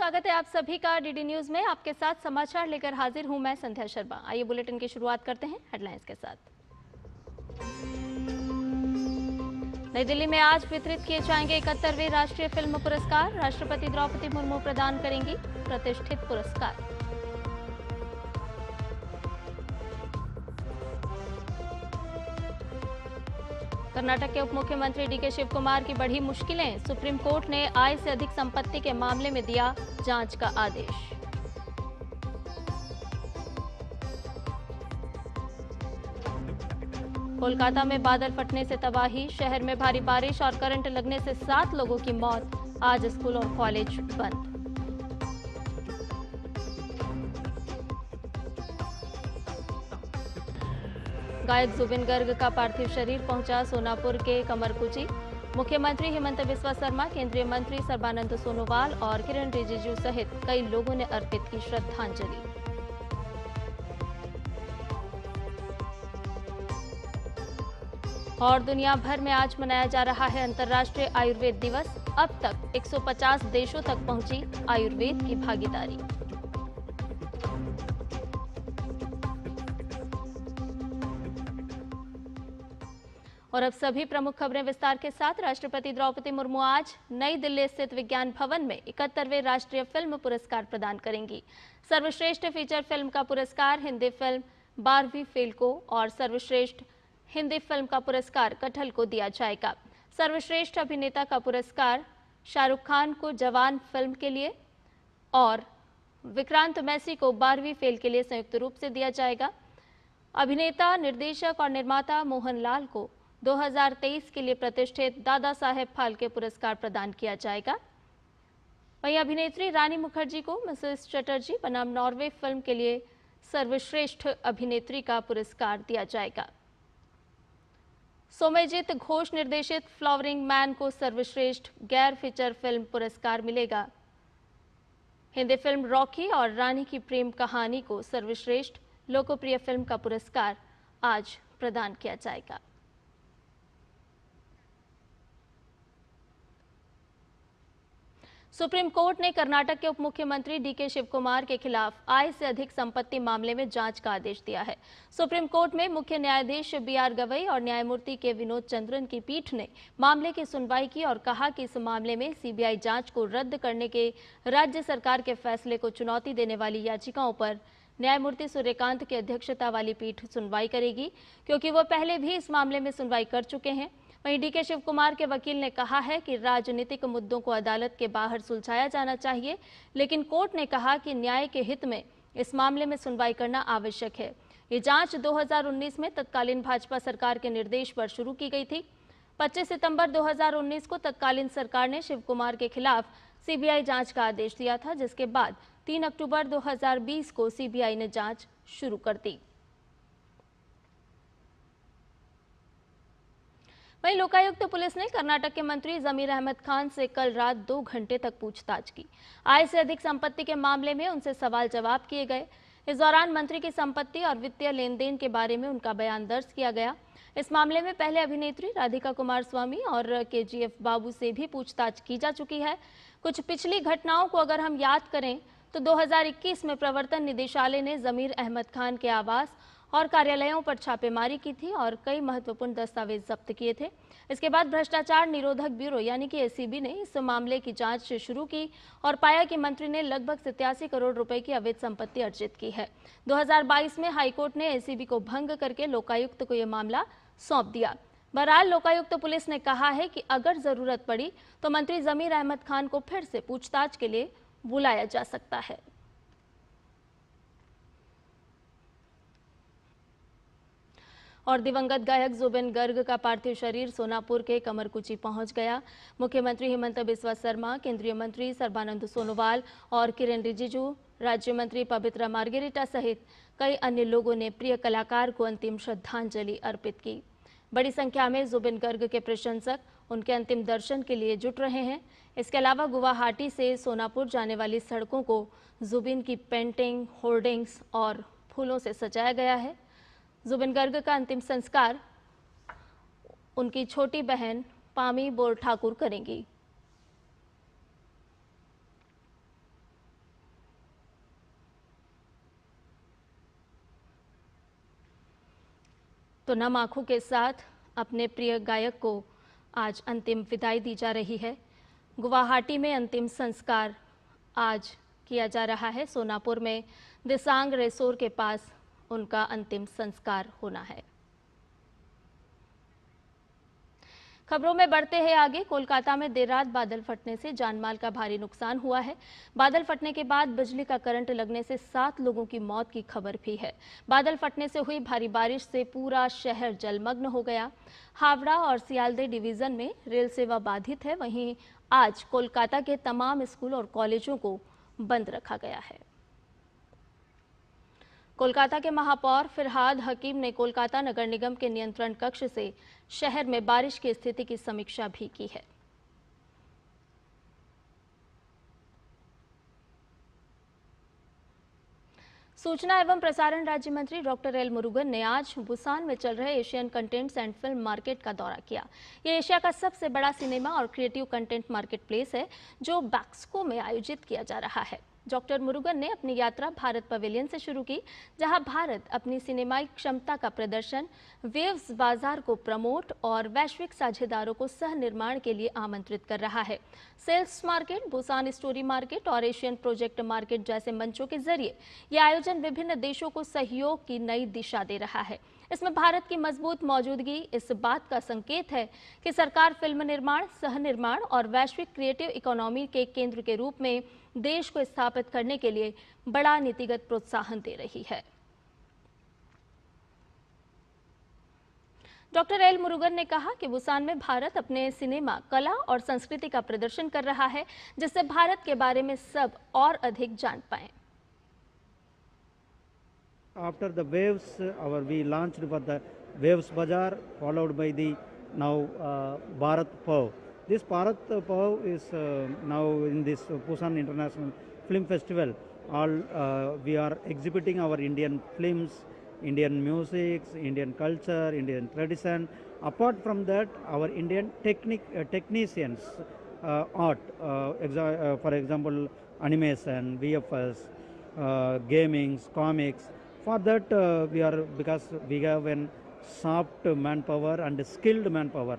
स्वागत है आप सभी का डीडी न्यूज में। आपके साथ समाचार लेकर हाजिर हूं मैं संध्या शर्मा। आइए बुलेटिन की शुरुआत करते हैं हेडलाइंस के साथ। नई दिल्ली में आज वितरित किए जाएंगे 71वें राष्ट्रीय फिल्म पुरस्कार। राष्ट्रपति द्रौपदी मुर्मू प्रदान करेंगी प्रतिष्ठित पुरस्कार। कर्नाटक के उप मुख्यमंत्री डीके शिव कुमार की बढ़ी मुश्किलें। सुप्रीम कोर्ट ने आय से अधिक संपत्ति के मामले में दिया जांच का आदेश। कोलकाता में बादल फटने से तबाही। शहर में भारी बारिश और करंट लगने से 7 लोगों की मौत। आज स्कूल और कॉलेज बंद। गायक जुबिन गर्ग का पार्थिव शरीर पहुंचा सोनापुर के कमरकुची। मुख्यमंत्री हेमंत बिस्वा शर्मा, केंद्रीय मंत्री सर्बानंद सोनोवाल और किरण रिजिजू सहित कई लोगों ने अर्पित की श्रद्धांजलि। और दुनिया भर में आज मनाया जा रहा है अंतर्राष्ट्रीय आयुर्वेद दिवस। अब तक 150 देशों तक पहुंची आयुर्वेद की भागीदारी। और अब सभी प्रमुख खबरें विस्तार के साथ। राष्ट्रपति द्रौपदी मुर्मू आज नई दिल्ली स्थित विज्ञान भवन में 71वें राष्ट्रीय फिल्म पुरस्कार प्रदान करेंगी। सर्वश्रेष्ठ फीचर फिल्म का पुरस्कार हिंदी फिल्म 12वीं फेल को और सर्वश्रेष्ठ हिंदी फिल्म का पुरस्कार कटहल को दिया जाएगा। सर्वश्रेष्ठ अभिनेता का पुरस्कार शाहरुख खान को जवान फिल्म के लिए और विक्रांत मैसी को 12वीं फेल के लिए संयुक्त रूप से दिया जाएगा। अभिनेता, निर्देशक और निर्माता मोहनलाल को 2023 के लिए प्रतिष्ठित दादा साहेब फाल्के पुरस्कार प्रदान किया जाएगा। वहीं अभिनेत्री रानी मुखर्जी को मिसेस चटर्जी बनाम नॉर्वे फिल्म के लिए सर्वश्रेष्ठ अभिनेत्री का पुरस्कार दिया जाएगा। सोमेजित घोष निर्देशित फ्लावरिंग मैन को सर्वश्रेष्ठ गैर फीचर फिल्म पुरस्कार मिलेगा। हिंदी फिल्म रॉकी और रानी की प्रेम कहानी को सर्वश्रेष्ठ लोकप्रिय फिल्म का पुरस्कार आज प्रदान किया जाएगा। सुप्रीम कोर्ट ने कर्नाटक के उप मुख्यमंत्री डीके शिव कुमार के खिलाफ आय से अधिक संपत्ति मामले में जांच का आदेश दिया है। सुप्रीम कोर्ट में मुख्य न्यायाधीश बीआर गवई और न्यायमूर्ति के विनोद चंद्रन की पीठ ने मामले की सुनवाई की और कहा कि इस मामले में सीबीआई जांच को रद्द करने के राज्य सरकार के फैसले को चुनौती देने वाली याचिकाओं पर न्यायमूर्ति सूर्यकांत की अध्यक्षता वाली पीठ सुनवाई करेगी, क्योंकि वो पहले भी इस मामले में सुनवाई कर चुके हैं। वहीं डीके शिव कुमार के वकील ने कहा है कि राजनीतिक मुद्दों को अदालत के बाहर सुलझाया जाना चाहिए, लेकिन कोर्ट ने कहा कि न्याय के हित में इस मामले में सुनवाई करना आवश्यक है। ये जांच 2019 में तत्कालीन भाजपा सरकार के निर्देश पर शुरू की गई थी। 25 सितंबर 2019 को तत्कालीन सरकार ने शिव कुमार के खिलाफ सीबीआई जांच का आदेश दिया था, जिसके बाद 3 अक्टूबर 2020 को सीबीआई ने जांच शुरू कर दी। वहीं लोकायुक्त पुलिस ने कर्नाटक के मंत्री जमीर अहमद खान से कल रात 2 घंटे तक पूछताछ की। आय से अधिक संपत्ति के मामले में उनसे सवाल जवाब किए गए। इस दौरान मंत्री की संपत्ति और वित्तीय लेन देन के बारे में उनका बयान दर्ज किया गया। इस मामले में पहले अभिनेत्री राधिका कुमार स्वामी और केजीएफ बाबू से भी पूछताछ की जा चुकी है। कुछ पिछली घटनाओं को अगर हम याद करें तो 2021 में प्रवर्तन निदेशालय ने जमीर अहमद खान के आवास और कार्यालयों पर छापेमारी की थी और कई महत्वपूर्ण दस्तावेज जब्त किए थे। इसके बाद भ्रष्टाचार निरोधक ब्यूरो यानी कि एसीबी ने इस मामले की जांच शुरू की और पाया कि मंत्री ने लगभग 87 करोड़ रुपए की अवैध संपत्ति अर्जित की है। 2022 में हाईकोर्ट ने एसीबी को भंग करके लोकायुक्त को यह मामला सौंप दिया। बहरहाल लोकायुक्त पुलिस ने कहा है कि अगर जरूरत पड़ी तो मंत्री जमीर अहमद खान को फिर से पूछताछ के लिए बुलाया जा सकता है। और दिवंगत गायक जुबिन गर्ग का पार्थिव शरीर सोनापुर के कमरकुची पहुंच गया। मुख्यमंत्री हेमंत बिस्वा शर्मा, केंद्रीय मंत्री सर्बानंद सोनोवाल और किरण रिजिजू, राज्य मंत्री पवित्रा मार्गेरिटा सहित कई अन्य लोगों ने प्रिय कलाकार को अंतिम श्रद्धांजलि अर्पित की। बड़ी संख्या में जुबिन गर्ग के प्रशंसक उनके अंतिम दर्शन के लिए जुट रहे हैं। इसके अलावा गुवाहाटी से सोनापुर जाने वाली सड़कों को जुबिन की पेंटिंग, होर्डिंग्स और फूलों से सजाया गया है। जुबिन गर्ग का अंतिम संस्कार उनकी छोटी बहन पामी बोर ठाकुर करेंगी। तो नम आंखों के साथ अपने प्रिय गायक को आज अंतिम विदाई दी जा रही है। गुवाहाटी में अंतिम संस्कार आज किया जा रहा है। सोनापुर में दिसांग रेसोर के पास उनका अंतिम संस्कार होना है। खबरों में बढ़ते हैं आगे। कोलकाता में देर रात बादल फटने से जानमाल का भारी नुकसान हुआ है। बादल फटने के बाद बिजली का करंट लगने से 7 लोगों की मौत की खबर भी है। बादल फटने से हुई भारी बारिश से पूरा शहर जलमग्न हो गया। हावड़ा और सियालदह डिवीजन में रेल सेवा बाधित है। वहीं आज कोलकाता के तमाम स्कूल और कॉलेजों को बंद रखा गया है। कोलकाता के महापौर फिरहाद हकीम ने कोलकाता नगर निगम के नियंत्रण कक्ष से शहर में बारिश की स्थिति की समीक्षा भी की है। सूचना एवं प्रसारण राज्य मंत्री डॉक्टर एल मुरुगन ने आज बुसान में चल रहे Asian contents and film market का दौरा किया। ये एशिया का सबसे बड़ा सिनेमा और क्रिएटिव कंटेंट मार्केट प्लेस है जो बैक्सको में आयोजित किया जा रहा है। डॉक्टर मुरुगन ने अपनी यात्रा भारत पवेलियन से शुरू की, जहां भारत अपनी सिनेमाई क्षमता का प्रदर्शन, वेव्स बाजार को प्रमोट और वैश्विक साझेदारों को सह निर्माण के लिए आमंत्रित कर रहा है। Sales Market, Busan Story Market और एशियन प्रोजेक्ट मार्केट जैसे मंचों के जरिए यह आयोजन विभिन्न देशों को सहयोग की नई दिशा दे रहा है। इसमें भारत की मजबूत मौजूदगी इस बात का संकेत है कि सरकार फिल्म निर्माण, सह निर्माण और वैश्विक क्रिएटिव इकोनॉमी के केंद्र के रूप में देश को स्थापित करने के लिए बड़ा नीतिगत प्रोत्साहन दे रही है। डॉक्टर एल मुरुगन ने कहा कि बुसान में भारत अपने सिनेमा, कला और संस्कृति का प्रदर्शन कर रहा है, जिससे भारत के बारे में सब और अधिक जान पाएं। After the waves, we launched for the Waves Bazaar, followed by the now Bharat Pav. This Bharat Pav is now in this Busan International Film Festival. All we are exhibiting our Indian films, Indian music, Indian culture, Indian tradition. Apart from that, our Indian technicians, art, for example, animation, VFS, gaming, comics. For that, because we have an soft manpower and skilled manpower.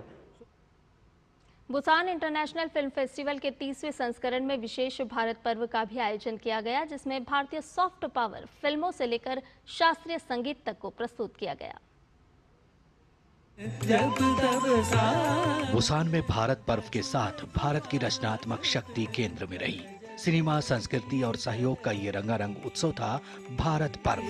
Busan international film festival के 30वें संस्करण में विशेष भारत पर्व का भी आयोजन किया गया, जिसमें भारतीय सॉफ्ट पावर फिल्मों से लेकर शास्त्रीय संगीत तक को प्रस्तुत किया गया। बुसान में भारत पर्व के साथ भारत की रचनात्मक शक्ति केंद्र में रही। सिनेमा, संस्कृति और सहयोग का ये रंगारंग उत्सव था भारत पर्व।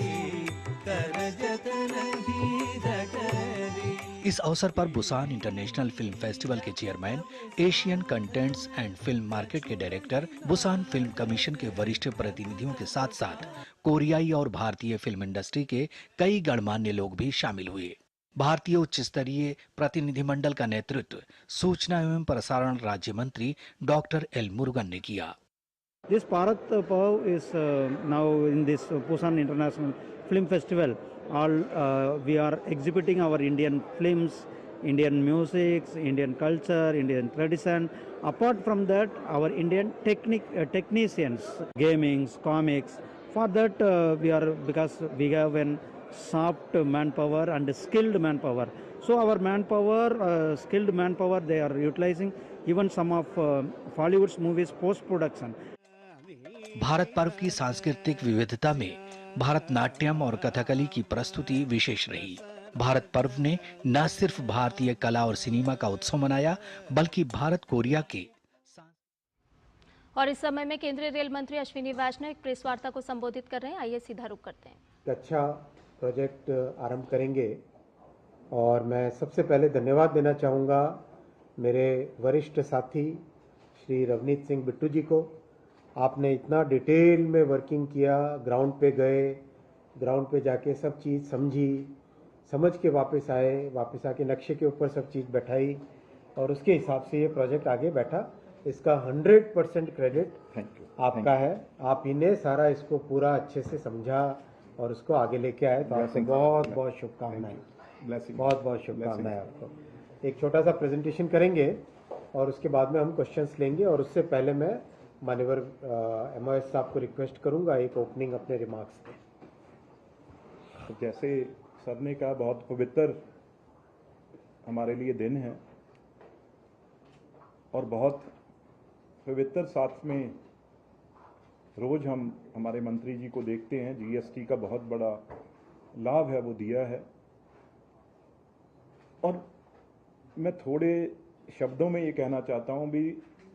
इस अवसर पर बुसान इंटरनेशनल फिल्म फेस्टिवल के chairman, Asian contents and film market के डायरेक्टर, बुसान फिल्म कमीशन के वरिष्ठ प्रतिनिधियों के साथ साथ कोरियाई और भारतीय फिल्म इंडस्ट्री के कई गणमान्य लोग भी शामिल हुए। भारतीय उच्च स्तरीय प्रतिनिधिमंडल का नेतृत्व सूचना एवं प्रसारण राज्य मंत्री डॉक्टर एल मुरुगन ने किया। This Bharat Pav is now in this Busan International Film Festival. All we are exhibiting our Indian films, Indian music, Indian culture, Indian tradition. Apart from that, our Indian technicians, gaming, comics. For that, because we have an soft manpower and skilled manpower. So our manpower, skilled manpower, they are utilizing even some of Bollywood's movies post-production. Bharat पर्व की सांस्कृतिक विविधता में भारतनाट्यम और कथकली की प्रस्तुति विशेष रही। भारत पर्व ने न सिर्फ भारतीय कला और सिनेमा का उत्सव मनाया, बल्कि भारत कोरिया के। और इस समय में केंद्रीय रेल मंत्री अश्विनी वैष्णव एक प्रेस वार्ता को संबोधित कर रहे हैं। आइए सीधा रुख करते हैं। अच्छा प्रोजेक्ट आरंभ करेंगे और मैं सबसे पहले धन्यवाद देना चाहूँगा मेरे वरिष्ठ साथी श्री रवनीत सिंह बिट्टू जी को। आपने इतना डिटेल में वर्किंग किया, ग्राउंड पे गए, ग्राउंड पे जाके सब चीज़ समझी, समझ के वापस आए, वापस आके नक्शे के ऊपर सब चीज़ बैठाई और उसके हिसाब से ये प्रोजेक्ट आगे बैठा। इसका 100% क्रेडिट आपका है। आप ही ने सारा इसको पूरा अच्छे से समझा और उसको आगे लेके आए, तो आपको बहुत बहुत शुभकामनाएं, बहुत बहुत शुभकामनाएं आपको। एक छोटा सा प्रेजेंटेशन करेंगे और उसके बाद में हम क्वेश्चंस लेंगे और उससे पहले मैं माननीय MOS साहब को रिक्वेस्ट करूंगा एक ओपनिंग अपने रिमार्क्स दें। जैसे सर ने कहा बहुत पवित्र हमारे लिए दिन है और बहुत पवित्र साथ में रोज हम हमारे मंत्री जी को देखते हैं। जीएसटी का बहुत बड़ा लाभ है वो दिया है और मैं थोड़े शब्दों में ये कहना चाहता हूँ भी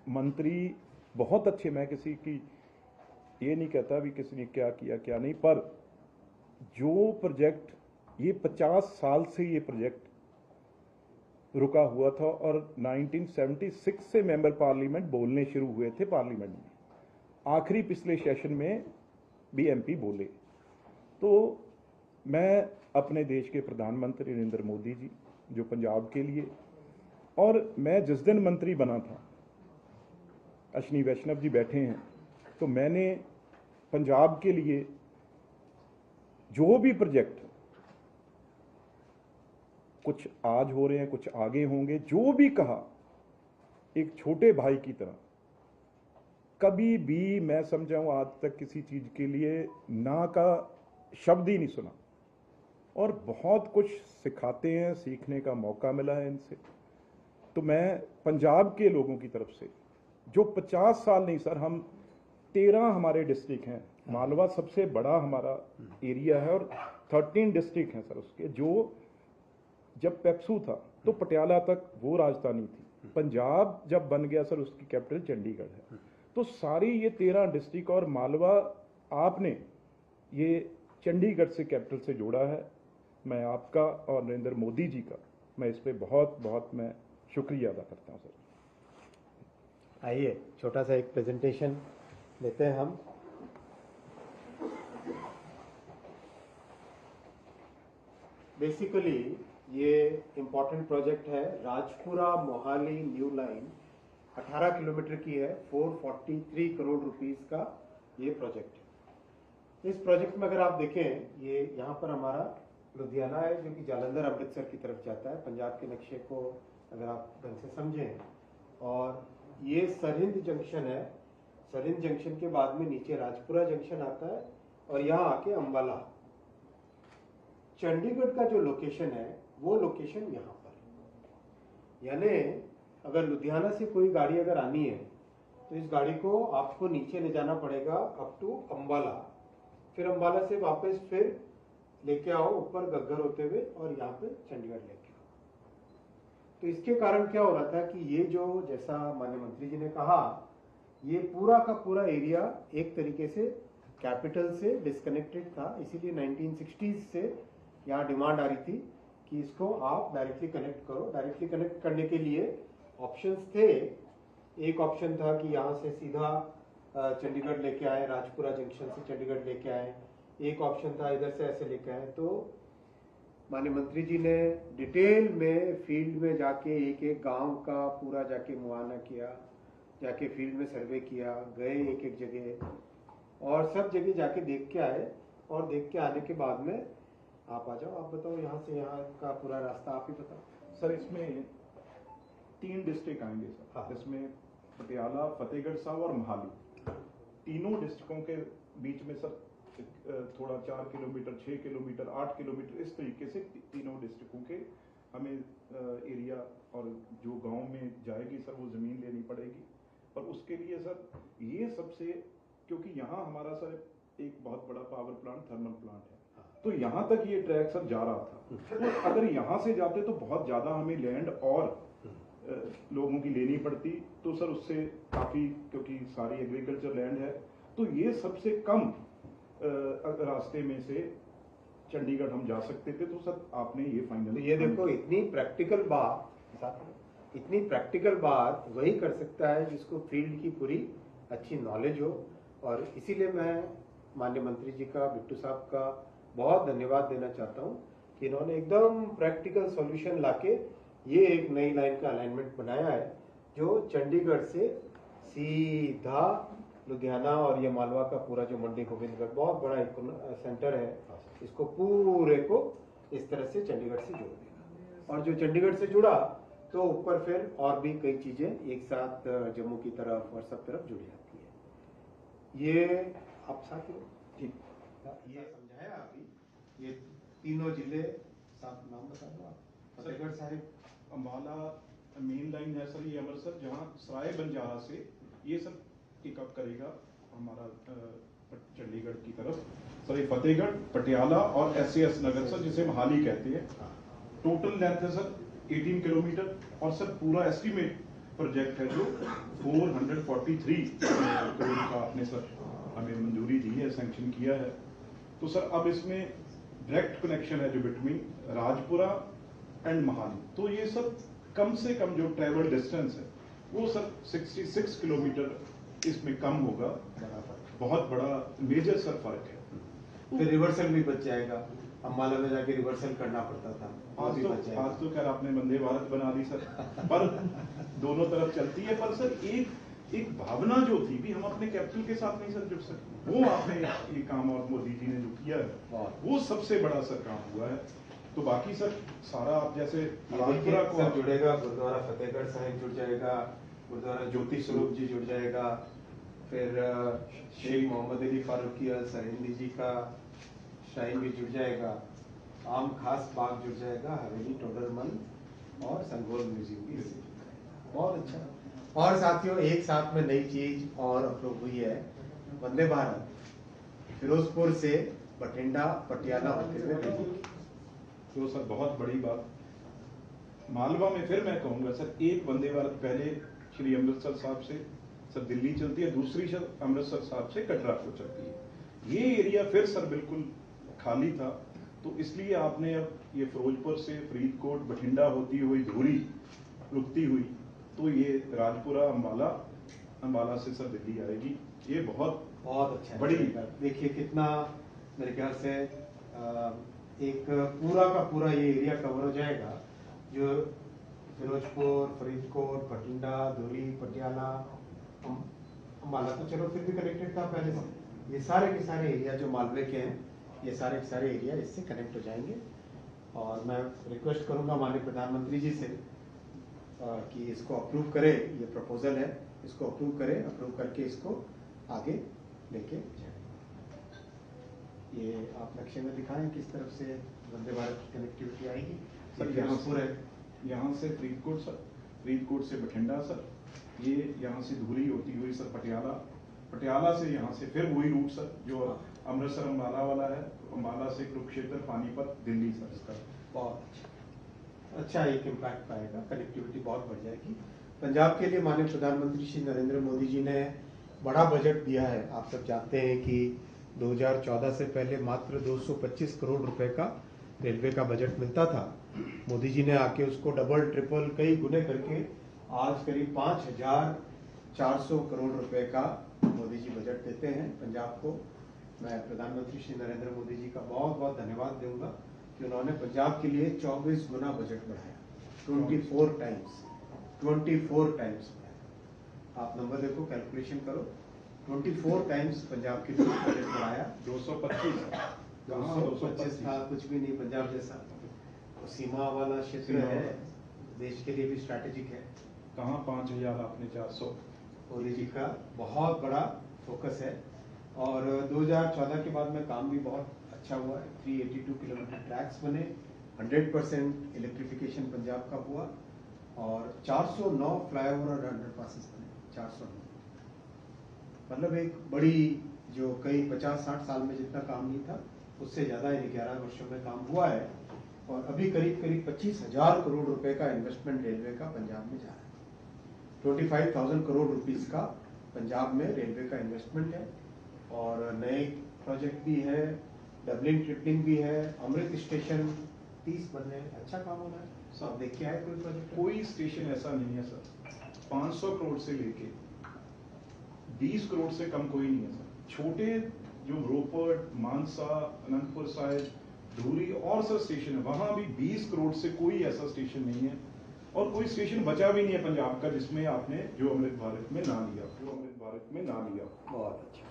मंत्री बहुत अच्छे, मैं किसी की ये नहीं कहता भी किसी ने क्या किया क्या नहीं, पर जो प्रोजेक्ट ये 50 साल से ये प्रोजेक्ट रुका हुआ था और 1976 से मेंबर पार्लियामेंट बोलने शुरू हुए थे पार्लियामेंट में, आखिरी पिछले सेशन में भी एमपी बोले। तो मैं अपने देश के प्रधानमंत्री नरेंद्र मोदी जी जो पंजाब के लिए, और मैं जिस दिन मंत्री बना था, अश्विनी वैष्णव जी बैठे हैं, तो मैंने पंजाब के लिए जो भी प्रोजेक्ट कुछ आज हो रहे हैं कुछ आगे होंगे, जो भी कहा एक छोटे भाई की तरह, कभी भी मैं समझाऊं आज तक किसी चीज के लिए ना का शब्द ही नहीं सुना और बहुत कुछ सिखाते हैं, सीखने का मौका मिला है इनसे। तो मैं पंजाब के लोगों की तरफ से जो 50 साल नहीं सर, हम 13 हमारे डिस्ट्रिक्ट हैं, मालवा सबसे बड़ा हमारा एरिया है और 13 डिस्ट्रिक्ट हैं सर उसके, जो जब पेप्सू था तो पटियाला तक वो राजधानी थी, पंजाब जब बन गया सर उसकी कैपिटल चंडीगढ़ है। तो सारी ये 13 डिस्ट्रिक्ट और मालवा आपने ये चंडीगढ़ से कैपिटल से जोड़ा है। मैं आपका और नरेंद्र मोदी जी का मैं इस पे बहुत बहुत मैं शुक्रिया अदा करता हूँ सर। आइए छोटा सा एक प्रेजेंटेशन लेते हैं हम। बेसिकली ये इम्पोर्टेंट प्रोजेक्ट है, Rajpura Mohali new line 18 kilometre की है, 443 करोड़ रुपीस का ये प्रोजेक्ट है। इस प्रोजेक्ट में अगर आप देखें, ये यहाँ पर हमारा लुधियाना है जो कि जालंधर अमृतसर की तरफ जाता है, पंजाब के नक्शे को अगर आप ढंग से समझें। और ये सरहिंद जंक्शन है, सरहिंद जंक्शन के बाद में नीचे राजपुरा जंक्शन आता है और यहाँ आके अंबाला। चंडीगढ़ का जो लोकेशन है वो लोकेशन यहाँ पर, यानी अगर लुधियाना से कोई गाड़ी अगर आनी है तो इस गाड़ी को आपको नीचे ले जाना पड़ेगा अप टू अंबाला, फिर अंबाला से वापस फिर लेके आओ ऊपर गग्गर होते हुए और यहाँ पे चंडीगढ़ लेके आओ। तो इसके कारण क्या हो रहा था कि ये जो जैसा माननीय मंत्री जी ने कहा, ये पूरा का पूरा एरिया एक तरीके से कैपिटल से डिस्कनेक्टेड था, इसीलिए 1960s से यहाँ डिमांड आ रही थी कि इसको आप डायरेक्टली कनेक्ट करो। डायरेक्टली कनेक्ट करने के लिए ऑप्शंस थे। एक ऑप्शन था कि यहाँ से सीधा चंडीगढ़ लेके आए, राजपुरा जंक्शन से चंडीगढ़ लेके आए। एक ऑप्शन था इधर से ऐसे लेके आए। तो माननीय मंत्री जी ने डिटेल में फील्ड में जाके एक एक गांव का पूरा जाके मुआयना किया, जाके फील्ड में सर्वे किया, गए एक एक जगह और सब जगह जाके देख के आए। और देख के आने के बाद में आप आ जाओ, आप बताओ यहाँ से यहाँ का पूरा रास्ता आप ही बताओ। सर इसमें 3 डिस्ट्रिक्ट आएंगे सर। हाँ। इसमें पटियाला, फतेहगढ़ साहब और मोहाली, तीनों डिस्ट्रिक्टों के बीच में सर थोड़ा 4 किलोमीटर, 6 किलोमीटर, 8 किलोमीटर इस तरीके से तीनों डिस्ट्रिक्टों के हमें एरिया और जो गांव में जाएगी सर वो ज़मीन लेनी पड़ेगी। और उसके लिए सर ये सबसे, क्योंकि यहाँ हमारा सर एक बहुत बड़ा पावर प्लांट, थर्मल प्लांट है, तो यहाँ तक ये ट्रैक सर जा रहा था। तो अगर यहाँ से जाते तो बहुत ज़्यादा हमें लैंड और लोगों की लेनी पड़ती, तो सर उससे काफ़ी, क्योंकि सारी एग्रीकल्चर लैंड है, तो ये सबसे कम रास्ते में से चंडीगढ़ हम जा सकते थे। तो सर आपने ये फाइनल, तो ये देखो इतनी प्रैक्टिकल बात वही कर सकता है जिसको फील्ड की पूरी अच्छी नॉलेज हो। और इसीलिए मैं माननीय मंत्री जी का, बिट्टू साहब का बहुत धन्यवाद देना चाहता हूँ कि इन्होंने एकदम प्रैक्टिकल सॉल्यूशन लाके ये एक नई लाइन का अलाइनमेंट बनाया है जो चंडीगढ़ से सीधा लुधियाना और ये मालवा का पूरा जो मंडी गोविंदगढ़ बहुत बड़ा सेंटर है, इसको पूरे को इस तरह से चंडीगढ़ से जोड़ देगा। और जो चंडीगढ़ से जुड़ा तो ऊपर फिर और भी कई चीजें एक साथ जम्मू की तरफ और सब तरफ जुड़ जाती है। ये आप साथ ही ठीक ये समझाया अभी, ये तीनों जिले साथ नाम बता दो आप। फतेहगढ़ साहिब, अम्बाला मेन लाइन है सर, ये अमृतसर जहाँ सराय बंजारा से ये सब पिकअप करेगा हमारा चंडीगढ़ की तरफ सर। ये फतेहगढ़, पटियाला और SAS नगर सर, जिसे मोहाली कहते हैं। टोटल लेंथ है सर 18 किलोमीटर और सर पूरा एस्टीमेट प्रोजेक्ट है जो 443 करोड़ का आपने सर हमें मंजूरी दी है, सैंक्शन किया है। तो सर अब इसमें डायरेक्ट कनेक्शन है जो बिटवीन राजपुरा एंड मोहाली, तो ये सब कम से कम जो ट्रेवल डिस्टेंस है वो सर 66 किलोमीटर इसमें कम होगा। बहुत बड़ा मेजर सर फर्क है। फिर रिवर्सल भी बच जाएगा, अम्बाला में जाके रिवर्सल करना पड़ता था, आज तो खैर आपने वंदे भारत बना दी सर, पर दोनों तरफ चलती है। पर सर एक भावना जो थी भी, हम अपने कैपिटल के साथ नहीं सर जुड़ सकते, वो आपने ये काम और मोदी जी ने जो किया है वो सबसे बड़ा सर काम हुआ है। तो बाकी सर सारा आप जैसे राजपुरा को जुड़ेगा, गुरुद्वारा फतेहगढ़ साहिब जुड़ जाएगा, गुरुद्वारा ज्योति स्वरूप जी जुड़ जाएगा, फिर शेख मोहम्मद अली फारूकी अल सरहिंदी जी का श्राइन भी जुड़ जाएगा, आम खास बाग जुड़ जाएगा, हवेली टोडरमल और संगोल म्यूजियम भी। बहुत अच्छा। और साथियों, एक साथ में नई चीज और अप्रूव हुई है, वंदे भारत फिरोजपुर से बठिंडा पटियाला होते हुए दिल्ली। तो सर बहुत बड़ी बात। मालवा में फिर मैं कहूंगा सर, एक वंदे भारत पहले श्री अमृतसर साहब से सर दिल्ली चलती है, दूसरी सर अमृतसर साहब से कटरा को चलती है। ये एरिया फिर सर बिल्कुल खाली था, तो इसलिए आपने अब ये फिरोजपुर से फरीदकोट बठिंडा होती हुई धूरी रुकती हुई, तो ये राजपुरा अम्बाला से सर दिल्ली आएगी। ये बहुत अच्छा बड़ी। देखिए कितना मेरे ख्याल से एक पूरा का पूरा ये एरिया कवर हो जाएगा, जो फिरोजपुर, फरीदकोट, बठिंडा, धुरी, पटियाला, अम्बाला तो चलो फिर भी कनेक्टेड था पहले से। ये सारे के सारे एरिया जो मालवे के हैं, ये सारे के सारे एरिया इससे कनेक्ट हो जाएंगे। और मैं रिक्वेस्ट करूंगा माननीय प्रधानमंत्री जी से कि इसको अप्रूव करे, ये प्रपोजल है, इसको अप्रूव करे, अप्रूव करके इसको आगे लेके जाए। ये आप नक्शे में दिखाएं किस तरफ से वंदे भारत की कनेक्टिविटी आएगी। सर यहाँ से फरीदकोट सर, फरीदकोट से बठिंडा सर, ये यहाँ से धुरी होती हुई सर पटियाला, पटियाला से यहाँ से फिर वही रूट सर जो अमृतसर अम्बाला वाला है, अम्बाला से कुरुक्षेत्र, पानीपत, दिल्ली सर। इसका बहुत अच्छा एक इम्पैक्ट पाएगा, कनेक्टिविटी बहुत बढ़ जाएगी। पंजाब के लिए माननीय प्रधानमंत्री श्री नरेंद्र मोदी जी ने बड़ा बजट दिया है। आप सब जानते हैं कि 2014 से पहले मात्र 225 करोड़ रुपए का रेलवे का बजट मिलता था। मोदी जी ने आके उसको डबल ट्रिपल कई गुने करके आज करीब 5,400 करोड़ रुपए का मोदी जी बजट देते हैं पंजाब को। मैं प्रधानमंत्री श्री नरेंद्र मोदी जी का बहुत बहुत धन्यवाद दूंगा कि उन्होंने पंजाब के लिए 24 गुना बजट बढ़ाया, 24 टाइम्स बढ़ाया। आप नंबर देखो, कैलकुलेशन करो, 24 टाइम्स पंजाब के लिए बजट बढ़ाया। 225 था, कुछ भी नहीं। पंजाब जैसा तो सीमा वाला क्षेत्र है, देश के लिए भी स्ट्रैटेजिक है। कहाँ 5,000 आपने 400। मोदी जी का बहुत बड़ा फोकस है। और 2014 के बाद में काम भी बहुत अच्छा हुआ है। 382 किलोमीटर ट्रैक्स बने, 100% इलेक्ट्रिफिकेशन पंजाब का हुआ और 409 फ्लाईओवर और अंडरपासेस बने। 409 मतलब एक बड़ी, जो कई 50-60 साल में जितना काम नहीं था उससे ज्यादा इन 11 वर्षों में काम हुआ है। और अभी करीब 25,000 करोड़ रुपए का इन्वेस्टमेंट रेलवे का पंजाब में जा रहा है। 25,000 करोड़ रुपीस का पंजाब में रेलवे का इन्वेस्टमेंट है। और नए प्रोजेक्ट भी है, डबलिंग ट्रिपलिंग भी है, अमृत स्टेशन 30 बन रहे हैं। अच्छा काम होना है। सब देख के आए कोई प्रोजेक्ट? कोई स्टेशन ऐसा नहीं है सर 500 करोड़ से लेके 20 करोड़ से कम कोई नहीं है सर। छोटे जो रोपड़, मानसा, अनंतपुर साहिब, धूरी और सर स्टेशन है, वहां भी 20 करोड़ से कोई ऐसा स्टेशन नहीं है। और कोई स्टेशन बचा भी नहीं है पंजाब का जिसमें आपने जो अमृत भारत में ना लिया। बहुत अच्छा।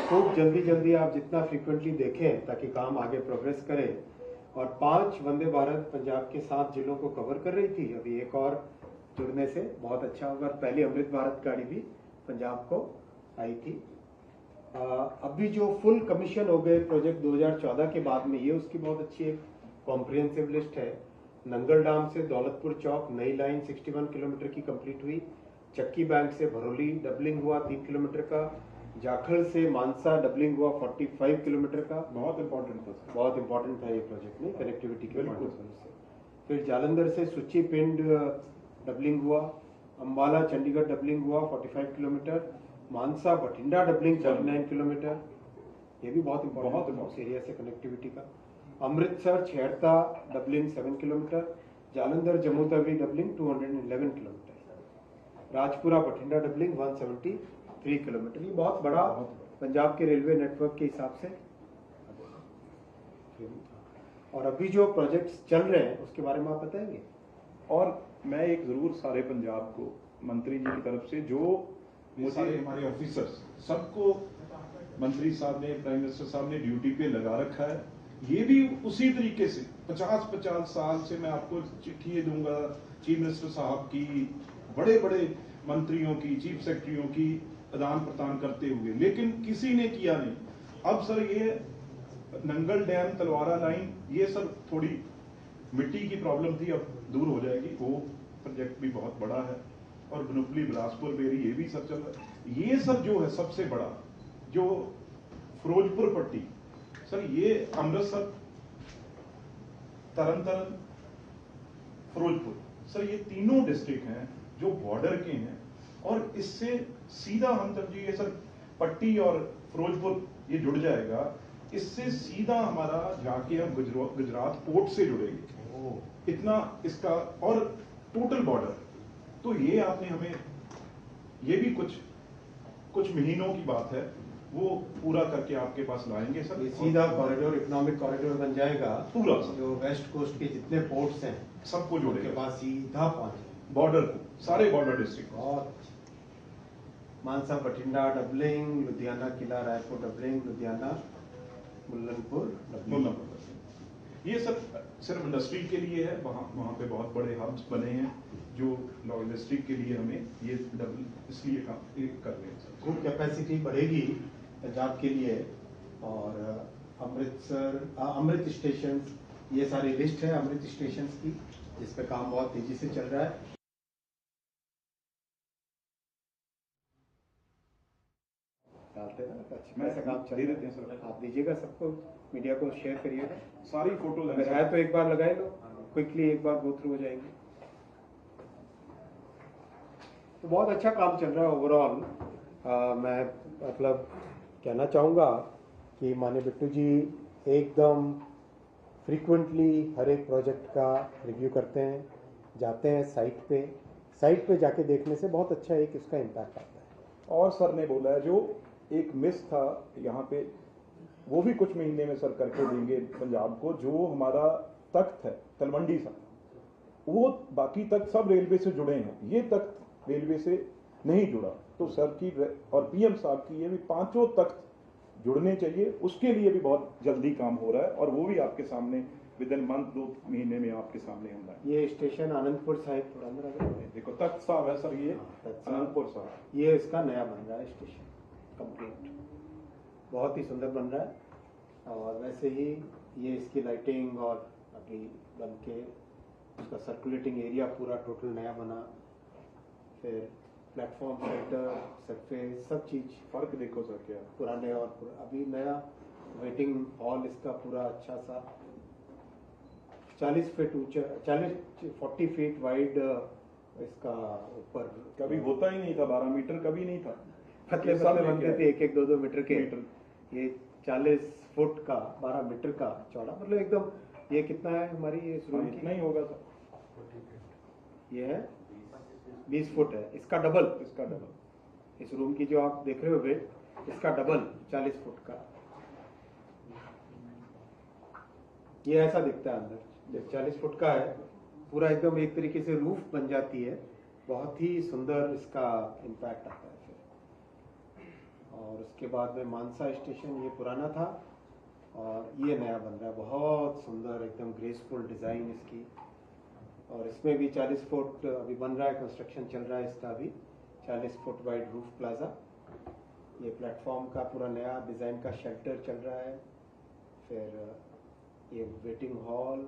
खूब जल्दी आप जितना फ्रीक्वेंटली देखें ताकि काम आगे प्रोग्रेस करे। और 5 वंदे भारत पंजाब के 7 जिलों को कवर कर रही थी, अभी एक और जुड़ने से बहुत अच्छा होगा। पहली अमृत भारत गाड़ी भी पंजाब को आई थी। अभी जो फुल कमीशन हो गए प्रोजेक्ट 2014 के बाद में, ये उसकी बहुत अच्छी एक कॉम्प्रिहेंसिव लिस्ट है। नंगल डाम से दौलतपुर चौक नई लाइन 61 किलोमीटर की कंप्लीट हुई। चक्की बैंक से भरोली डबलिंग हुआ 3 किलोमीटर का। जाखड़ से मानसा डबलिंग हुआ 45 किलोमीटर का। बहुत इंपॉर्टेंट था सर। बहुत इंपॉर्टेंट था ये प्रोजेक्ट में कनेक्टिविटी के बिल्कुल। पॉइंट से। फिर जालंधर से सुच्ची पिंड डबलिंग हुआ। अंबाला चंडीगढ़ डबलिंग हुआ 45 किलोमीटर। मानसा बठिंडा डबलिंग 49 किलोमीटर। ये भी बहुत इंपॉर्टेंट है उस एरिया से कनेक्टिविटी का। Amritsar Chheharta doubling 7 kilometre. Jalandhar Jammu Tawi doubling 211 kilometre. Rajpura Bathinda doubling 173 kilometre. ये बहुत बड़ा पंजाब के रेलवे नेटवर्क के हिसाब से। और अभी जो प्रोजेक्ट्स चल रहे हैं उसके बारे में आप बताएंगे। और मैं एक जरूर सारे पंजाब को मंत्री जी की तरफ से जो मुझे हमारे ऑफिसर्स सबको मंत्री साहब ने, प्राइम मिनिस्टर साहब ने ड्यूटी पे लगा रखा है। ये भी उसी तरीके से 50-50 साल से मैं आपको चिट्ठी दूंगा चीफ मिनिस्टर साहब की, बड़े बड़े मंत्रियों की, चीफ सेक्रेटरियों की आदान प्रदान करते हुए, लेकिन किसी ने किया नहीं। अब सर ये नंगल डैम तलवारा लाइन, ये सर थोड़ी मिट्टी की प्रॉब्लम थी, अब दूर हो जाएगी। वो प्रोजेक्ट भी बहुत बड़ा है। और बनुपली बिलासपुर बेरी ये भी सब चल रहा है। ये सर जो है सबसे बड़ा जो फिरोजपुर पट्टी, सर ये अमृतसर तरन तारण फिरोजपुर, सर ये तीनों डिस्ट्रिक्ट हैं जो बॉर्डर के हैं। और इससे सीधा हम जब ये सर पट्टी और फिरोजपुर ये जुड़ जाएगा, इससे सीधा हमारा जाके हम गुजरात पोर्ट से जुड़ेंगे। इतना इसका और टोटल बॉर्डर। तो ये आपने हमें, ये भी कुछ महीनों की बात है, वो पूरा करके आपके पास लाएंगे सर। ये सीधा कॉरिडोर, इकोनॉमिक कॉरिडोर बन जाएगा पूरा। जो वेस्ट कोस्ट के जितने पोर्ट्स हैं सबको उनके जोड़ेगा पास सीधा पहुंचे बॉर्डर को, सारे बॉर्डर डिस्ट्रिक्ट। बहुत मानसा बठिंडा डबलिंग, लुधियाना किला रायपुर डबलिंग, लुधियाना मुल्लनपुर डबलिंग। ये सब सिर्फ इंडस्ट्री के लिए है। वहाँ पे बहुत बड़े हब्स बने हैं जो लॉजिस्टिक के लिए हमें ये डबल इसलिए काम कर रहे हैं सर। खूब कैपेसिटी बढ़ेगी पंजाब के लिए। और अमृतसर अमृत स्टेशन, ये सारी लिस्ट है अमृत स्टेशन की, जिस पे काम बहुत तेजी से चल रहा है। डालते हैं ना, अच्छा मैं कैसा काम चल दे रहा देते हैं सर। आप दीजिएगा सबको, मीडिया को शेयर करिएगा। सारी फोटोज अगर है तो एक बार लगाए लो, क्विकली एक बार गो थ्रू हो जाएंगे। तो बहुत अच्छा काम चल रहा है ओवरऑल। मैं मतलब कहना चाहूँगा कि माननीय बिट्टू जी एकदम फ्रीक्वेंटली हर एक प्रोजेक्ट का रिव्यू करते हैं, जाते हैं साइट पे जाके देखने से बहुत अच्छा एक इसका इम्पैक्ट आता है। और सर ने बोला है जो एक मिस था यहाँ पे, वो भी कुछ महीने में सर करके देंगे पंजाब को। जो हमारा तख्त है तलवंडी सा, वो बाकी तख्त सब रेलवे से जुड़े हैं, ये तख्त रेलवे से नहीं जुड़ा। तो सर की और पीएम साहब की ये भी पांचों तख्त जुड़ने चाहिए, उसके लिए भी बहुत जल्दी काम हो रहा है। और वो भी आपके सामने विद इन मंथ 2 महीने में आपके सामने हम लाएंगे। ये स्टेशन आनंदपुर साहिब थोड़ा अंदर आ जाए। देखो तख्त साहब है सर, ये आनंदपुर साहब, ये इसका नया बन रहा है स्टेशन कंप्लीट, बहुत ही सुंदर बन रहा है। और वैसे ही ये इसकी लाइटिंग और अभी बन के उसका सर्कुलेटिंग एरिया पूरा टोटल नया बना। फिर प्लेटफॉर्म, शेल्टर, सरफेस, सब चीज फर्क देखो सर क्या। पुराने और अभी नया वेटिंग हॉल इसका पूरा अच्छा सा 40 फीट ऊंचा, 40 फीट वाइड इसका ऊपर। कभी होता ही नहीं था 12 मीटर, कभी नहीं था। पतले पतले बनते थे 1-1, 2-2 मीटर के। ये 40 फुट का 12 मीटर का चौड़ा, मतलब एकदम। ये कितना है हमारी ये रूम की? इतना ही होगा सर। ये है 20 फुट है, इसका डबल। इस रूम की जो आप देख रहे हो वेट, इसका डबल 40 फुट का। ये ऐसा दिखता है अंदर, जब 40 फुट का है पूरा एकदम एक तरीके से रूफ बन जाती है। बहुत ही सुंदर इसका इम्पैक्ट आता है फिर। और उसके बाद में मानसा स्टेशन, ये पुराना था और ये नया बन रहा है, बहुत सुंदर एकदम ग्रेसफुल डिज़ाइन इसकी। और इसमें भी 40 फुट अभी बन रहा है, कंस्ट्रक्शन चल रहा है इसका अभी। 40 फुट वाइड रूफ प्लाजा। ये प्लेटफॉर्म का पूरा नया डिज़ाइन का शेल्टर चल रहा है। फिर ये वेटिंग हॉल,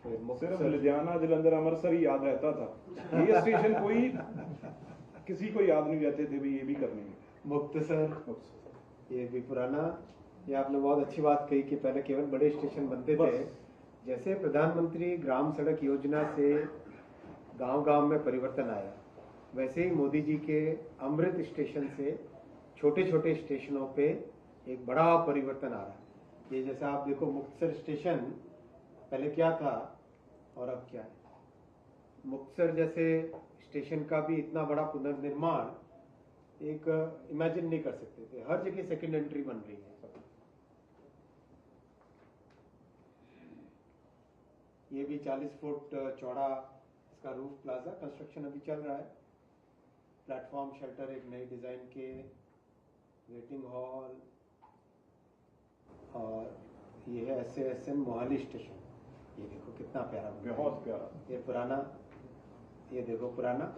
फिर सिर्फ मुक्तसर, लुधियाना जलंधर अमृतसर ही याद रहता था, ये स्टेशन कोई किसी को याद नहीं रहते थे भी ये भी करने हैं। मुक्तसर, ये भी पुराना। ये आपने बहुत अच्छी बात कही कि पहले केवल बड़े स्टेशन बनते थे। जैसे प्रधानमंत्री ग्राम सड़क योजना से गांव-गांव में परिवर्तन आया, वैसे ही मोदी जी के अमृत स्टेशन से छोटे-छोटे स्टेशनों पे एक बड़ा परिवर्तन आ रहा है। ये जैसा आप देखो मुक्तसर स्टेशन पहले क्या था और अब क्या है। मुक्तसर जैसे स्टेशन का भी इतना बड़ा पुनर्निर्माण एक इमेजिन नहीं कर सकते थे। हर जगह सेकंड एंट्री बन रही है। ये भी 40 फुट चौड़ा इसका रूफ प्लाजा कंस्ट्रक्शन अभी चल रहा है। प्लेटफॉर्म शेल्टर एक नई डिजाइन के, वेटिंग हॉल, और ये है SASN मोहाली स्टेशन। ये देखो कितना प्यारा बना है। बहुत प्यारा। ये पुराना, ये देखो पुराना।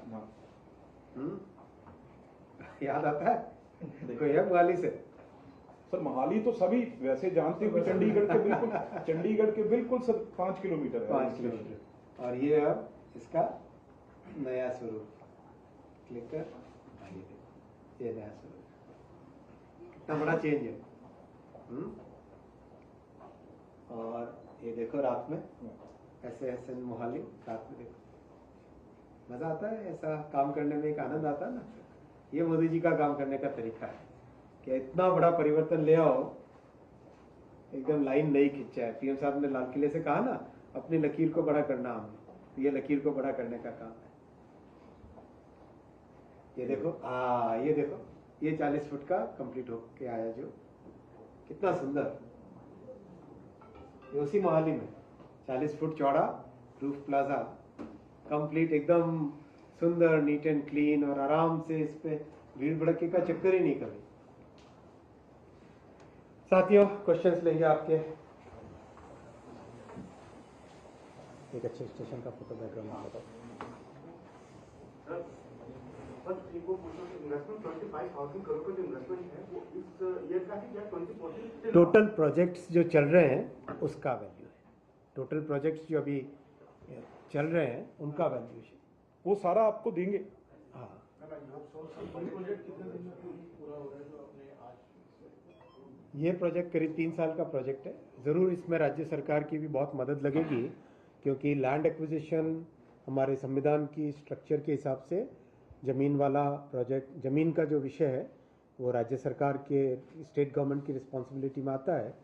याद आता है? देखो ये मोहाली से। सर मोहाली तो सभी वैसे जानते हो, चंडीगढ़ के बिल्कुल 5 किलोमीटर है। 5 किलोमीटर। और ये अब इसका नया स्वरूप, क्लिक कर, ये नया स्वरूप, कितना बड़ा चेंज है। और ये देखो रात में SASN मोहाली, रात में देखो मजा आता है। ऐसा काम करने में एक आनंद आता है ना। ये मोदी जी का काम करने का तरीका है कि इतना बड़ा परिवर्तन ले आओ, एकदम लाइन नहीं खिंचा है। PM साहब ने लाल किले से कहा ना, अपनी लकीर को बड़ा करना हमने, ये लकीर को बड़ा करने का काम है। ये देखो, ये देखो, ये 40 फुट का कंप्लीट होके आया जो, कितना सुंदर। ये उसी मोहाली में 40 फुट चौड़ा रूफ प्लाजा, कंप्लीट एकदम सुंदर, नीट एंड क्लीन, और आराम से इस पे भीड़ भड़के का चक्कर ही नहीं कभी। साथियों, क्वेश्चंस लेंगे आपके। एक अच्छे स्टेशन का फोटो बैकग्राउंड बताओ। टोटल प्रोजेक्ट्स जो चल रहे हैं उसका वैल्यू है। टोटल प्रोजेक्ट्स जो अभी चल रहे हैं उनका वैल्यूएशन वो सारा आपको देंगे। हाँ, ये प्रोजेक्ट करीब 3 साल का प्रोजेक्ट है। ज़रूर इसमें राज्य सरकार की भी बहुत मदद लगेगी, क्योंकि लैंड एक्विजिशन हमारे संविधान की स्ट्रक्चर के हिसाब से ज़मीन वाला प्रोजेक्ट, ज़मीन का जो विषय है वो राज्य सरकार के, स्टेट गवर्नमेंट की रिस्पॉन्सिबिलिटी में आता है।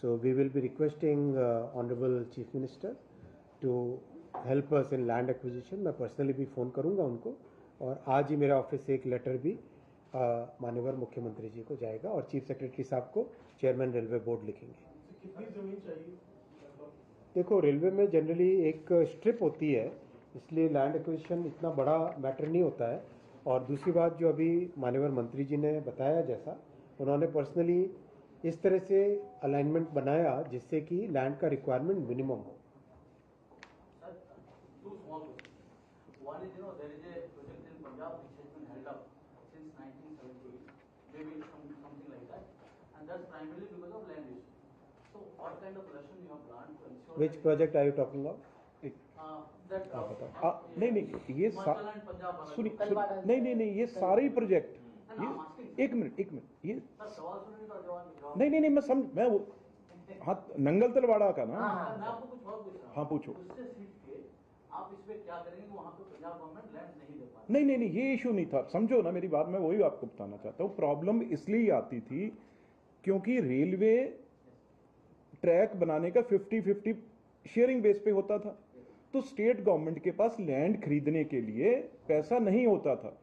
So we will be requesting honourable chief minister to help us in land acquisition. मैं पर्सनली भी फ़ोन करूंगा उनको, और आज ही मेरे ऑफिस से एक लेटर भी माननीय मुख्यमंत्री जी को जाएगा, और चीफ सेक्रेटरी साहब को चेयरमैन रेलवे बोर्ड लिखेंगे। कितनी जमीन चाहिए? देखो, रेलवे में जनरली एक स्ट्रिप होती है, इसलिए लैंड एक्विजिशन इतना बड़ा मैटर नहीं होता है। और दूसरी बात, जो अभी माननीय मंत्री जी ने बताया, जैसा उन्होंने पर्सनली इस तरह से अलाइनमेंट बनाया जिससे कि लैंड का रिक्वायरमेंट मिनिमम हो। One is, there is a project in Punjab which has been held up since 1978, maybe something like that, and that's primarily because of land issue. So, what kind of lesson you have learned to ensure? Which project are you talking about? नहीं, ये नहीं, ये सारे project, ये एक minute, ये नहीं, मैं समझ, मैं वो, हाँ, नंगल तलवाड़ा का ना। मैं आपको कुछ और पूछ रहा हूँ। हाँ, पूछो। उससे सीट के आप इसमें क्या करेंगे? वहाँ पे पंजाब गवर्नमेंट लैंड नहीं दे पा रही। नहीं, ये इशू नहीं था, समझो ना मेरी बात। मैं वही आपको बताना चाहता हूँ। प्रॉब्लम इसलिए आती थी क्योंकि रेलवे ट्रैक बनाने का 50-50 शेयरिंग बेस पे होता था, तो स्टेट गवर्नमेंट के पास लैंड खरीदने के लिए पैसा नहीं होता था।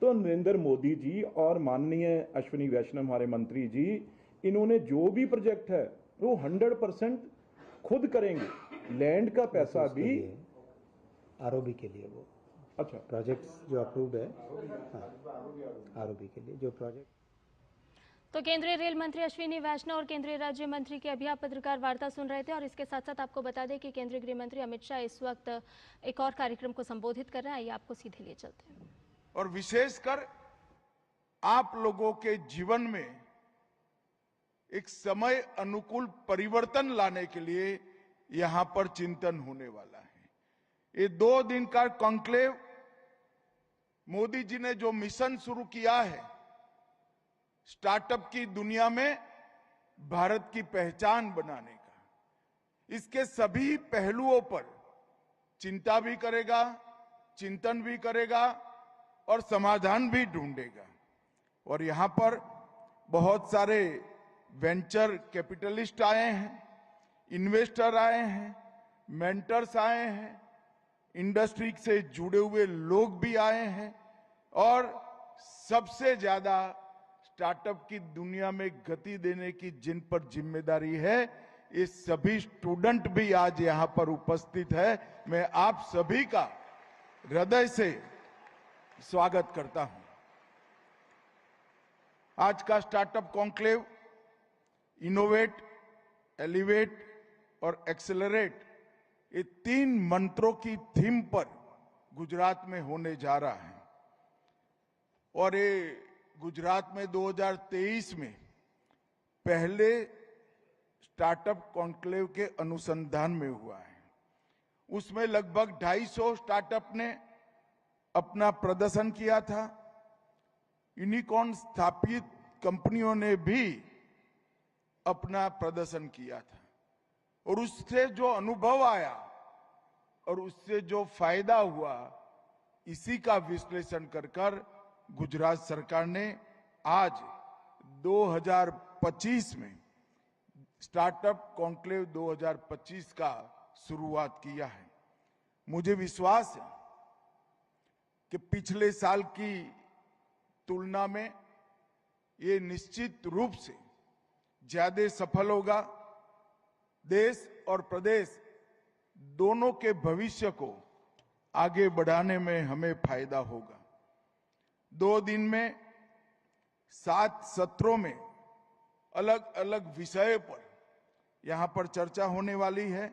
तो नरेंद्र मोदी जी और माननीय अश्विनी वैष्णव हमारे मंत्री जी, इन्होंने जो भी प्रोजेक्ट है वो 100% खुद करेंगे। लैंड का पैसा भी आरओबी के लिए, वो अच्छा प्रोजेक्ट्स जो अप्रूव्ड है, आरओबी के लिए जो प्रोजेक्ट। तो केंद्रीय रेल मंत्री अश्विनी वैष्णव और केंद्रीय राज्य मंत्री की अभी आप पत्रकार वार्ता सुन रहे थे, और इसके साथ साथ आपको बता दें कि केंद्रीय गृह मंत्री अमित शाह इस वक्त एक और कार्यक्रम को संबोधित कर रहे हैं। आइए आपको सीधे लिए चलते हैं। और विशेषकर आप लोगों के जीवन में एक समय अनुकूल परिवर्तन लाने के लिए यहां पर चिंतन होने वाला है। ये 2 दिन का कॉन्क्लेव मोदी जी ने जो मिशन शुरू किया है, स्टार्टअप की दुनिया में भारत की पहचान बनाने का, इसके सभी पहलुओं पर चिंता भी करेगा, चिंतन भी करेगा और समाधान भी ढूंढेगा। और यहां पर बहुत सारे वेंचर कैपिटलिस्ट आए हैं, इन्वेस्टर आए हैं, मेंटर्स आए हैं, इंडस्ट्री से जुड़े हुए लोग भी आए हैं और सबसे ज्यादा स्टार्टअप की दुनिया में गति देने की जिन पर जिम्मेदारी है, ये सभी स्टूडेंट भी आज यहां पर उपस्थित है। मैं आप सभी का हृदय से स्वागत करता हूं। आज का स्टार्टअप कॉन्क्लेव इनोवेट, एलिवेट और एक्सेलरेट, ये 3 मंत्रों की थीम पर गुजरात में होने जा रहा है। और ये गुजरात में 2023 में पहले स्टार्टअप कॉन्क्लेव के अनुसंधान में हुआ है। उसमें लगभग 250 स्टार्टअप ने अपना प्रदर्शन किया था। यूनिकॉर्न स्थापित कंपनियों ने भी अपना प्रदर्शन किया था और उससे जो अनुभव आया और उससे जो फायदा हुआ, इसी का विश्लेषण कर गुजरात सरकार ने आज 2025 में स्टार्टअप कॉन्क्लेव 2025 का शुरुआत किया है। मुझे विश्वास है कि पिछले साल की तुलना में ये निश्चित रूप से ज्यादा सफल होगा। देश और प्रदेश दोनों के भविष्य को आगे बढ़ाने में हमें फायदा होगा। 2 दिन में 7 सत्रों में अलग अलग विषय पर यहां पर चर्चा होने वाली है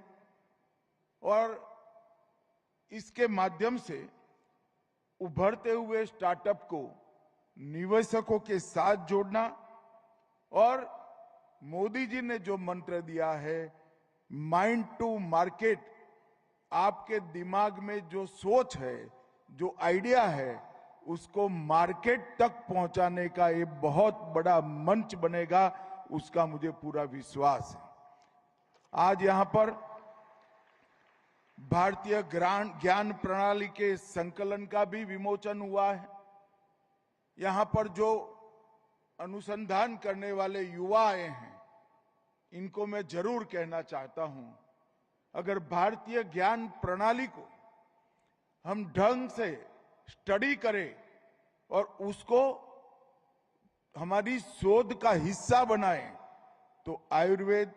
और इसके माध्यम से उभरते हुए स्टार्टअप को निवेशकों के साथ जोड़ना और मोदी जी ने जो मंत्र दिया है, माइंड टू मार्केट, आपके दिमाग में जो सोच है, जो आइडिया है, उसको मार्केट तक पहुंचाने का ये बहुत बड़ा मंच बनेगा, उसका मुझे पूरा विश्वास है। आज यहां पर भारतीय ज्ञान प्रणाली के संकलन का भी विमोचन हुआ है। यहां पर जो अनुसंधान करने वाले युवा आए हैं, इनको मैं जरूर कहना चाहता हूं, अगर भारतीय ज्ञान प्रणाली को हम ढंग से स्टडी करें और उसको हमारी शोध का हिस्सा बनाएं, तो आयुर्वेद,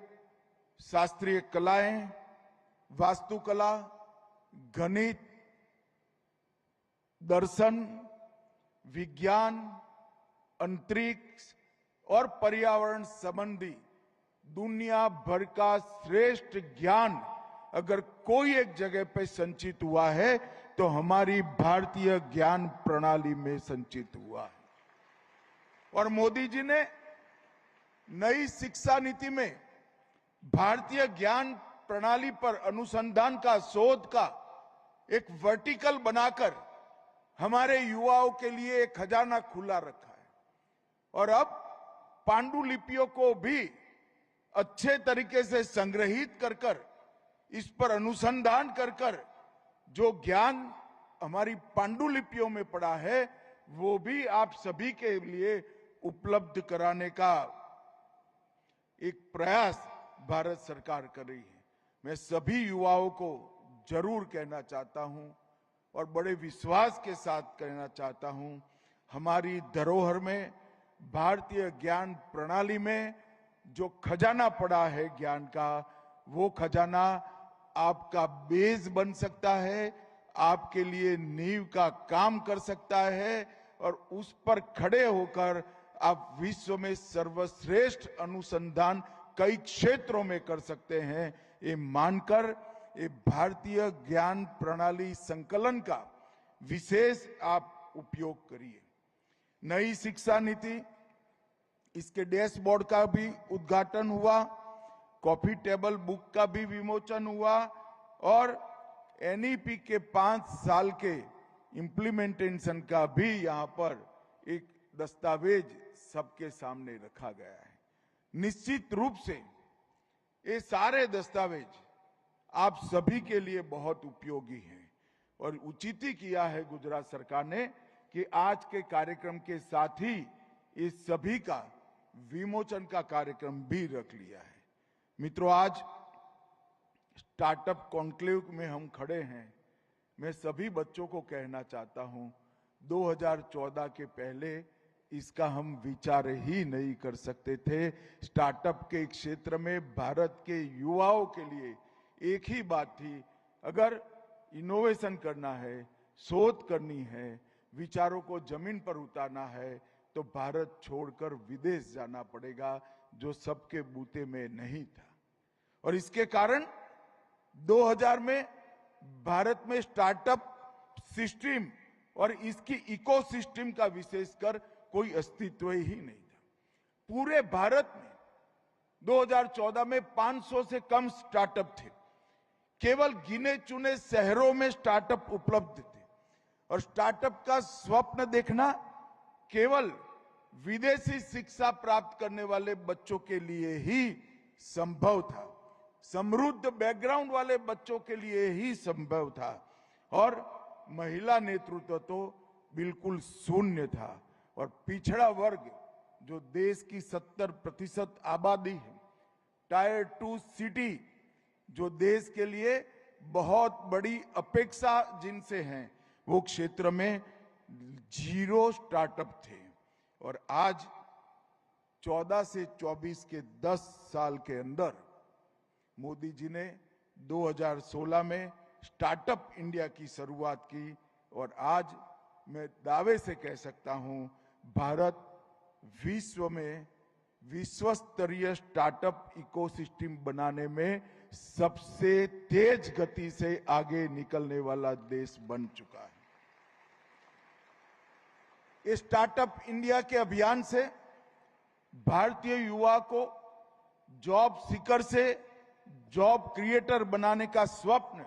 शास्त्रीय कलाएं, वास्तुकला, गणित, दर्शन, विज्ञान, अंतरिक्ष और पर्यावरण संबंधी दुनिया भर का श्रेष्ठ ज्ञान अगर कोई एक जगह पे संचित हुआ है तो हमारी भारतीय ज्ञान प्रणाली में संचित हुआ है। और मोदी जी ने नई शिक्षा नीति में भारतीय ज्ञान प्रणाली पर अनुसंधान का, शोध का एक वर्टिकल बनाकर हमारे युवाओं के लिए एक खजाना खुला रखा है। और अब पांडुलिपियों को भी अच्छे तरीके से संग्रहित कर इस पर अनुसंधान कर जो ज्ञान हमारी पांडुलिपियों में पड़ा है, वो भी आप सभी के लिए उपलब्ध कराने का एक प्रयास भारत सरकार कर रही है। मैं सभी युवाओं को जरूर कहना चाहता हूं और बड़े विश्वास के साथ कहना चाहता हूं, हमारी धरोहर में, भारतीय ज्ञान प्रणाली में जो खजाना पड़ा है ज्ञान का, वो खजाना आपका बेस बन सकता है, आपके लिए नींव का काम कर सकता है और उस पर खड़े होकर आप विश्व में सर्वश्रेष्ठ अनुसंधान कई क्षेत्रों में कर सकते हैं। ये मानकर ये भारतीय ज्ञान प्रणाली संकलन का विशेष आप उपयोग करिए। नई शिक्षा नीति इसके डैशबोर्ड का भी उद्घाटन हुआ, कॉफी टेबल बुक का भी विमोचन हुआ और एनईपी के 5 साल के इम्प्लीमेंटेशन का भी यहां पर एक दस्तावेज सबके सामने रखा गया है। निश्चित रूप से ये सारे दस्तावेज आप सभी के लिए बहुत उपयोगी हैं और उचित ही किया है गुजरात सरकार ने कि आज के कार्यक्रम के साथ ही इस सभी का विमोचन का कार्यक्रम भी रख लिया है। मित्रों, आज स्टार्टअप कॉन्क्लेव में हम खड़े हैं। मैं सभी बच्चों को कहना चाहता हूं, 2014 के पहले इसका हम विचार ही नहीं कर सकते थे। स्टार्टअप के क्षेत्र में भारत के युवाओं के लिए एक ही बात थी, अगर इनोवेशन करना है, शोध करनी है, विचारों को जमीन पर उतारना है तो भारत छोड़कर विदेश जाना पड़ेगा, जो सबके बूते में नहीं था। और इसके कारण 2000 में भारत में स्टार्टअप सिस्टम और इसकी इकोसिस्टम का विशेषकर कोई अस्तित्व ही नहीं था। पूरे भारत में 2014 में 500 से कम स्टार्टअप थे। केवल गिने चुने शहरों में स्टार्टअप उपलब्ध थे और स्टार्टअप का स्वप्न देखना केवल विदेशी शिक्षा प्राप्त करने वाले बच्चों के लिए ही संभव था, समृद्ध बैकग्राउंड वाले बच्चों के लिए ही संभव था और महिला नेतृत्व तो बिल्कुल शून्य था। और पिछड़ा वर्ग जो देश की 70% आबादी है, टायर 2 सिटी जो देश के लिए बहुत बड़ी अपेक्षा जिनसे हैं, वो क्षेत्र में 0 स्टार्टअप थे। और आज 14 से 24 के 10 साल के अंदर मोदी जी ने 2016 में स्टार्टअप इंडिया की शुरुआत की और आज मैं दावे से कह सकता हूं, भारत विश्व में विश्व स्तरीय स्टार्टअप इकोसिस्टम बनाने में सबसे तेज गति से आगे निकलने वाला देश बन चुका है। इस स्टार्टअप इंडिया के अभियान से भारतीय युवा को जॉब सीकर से जॉब क्रिएटर बनाने का स्वप्न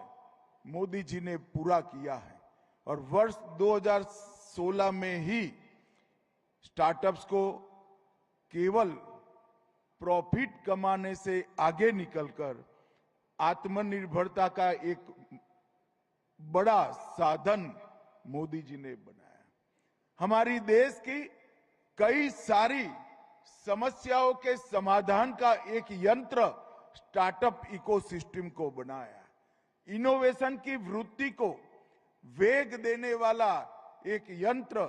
मोदी जी ने पूरा किया है और वर्ष 2016 में ही स्टार्टअप्स को केवल प्रॉफिट कमाने से आगे निकलकर आत्मनिर्भरता का एक बड़ा साधन मोदी जी ने बनाया। हमारी देश की कई सारी समस्याओं के समाधान का एक यंत्र स्टार्टअप इकोसिस्टम को बनाया। इनोवेशन की वृत्ति को वेग देने वाला एक यंत्र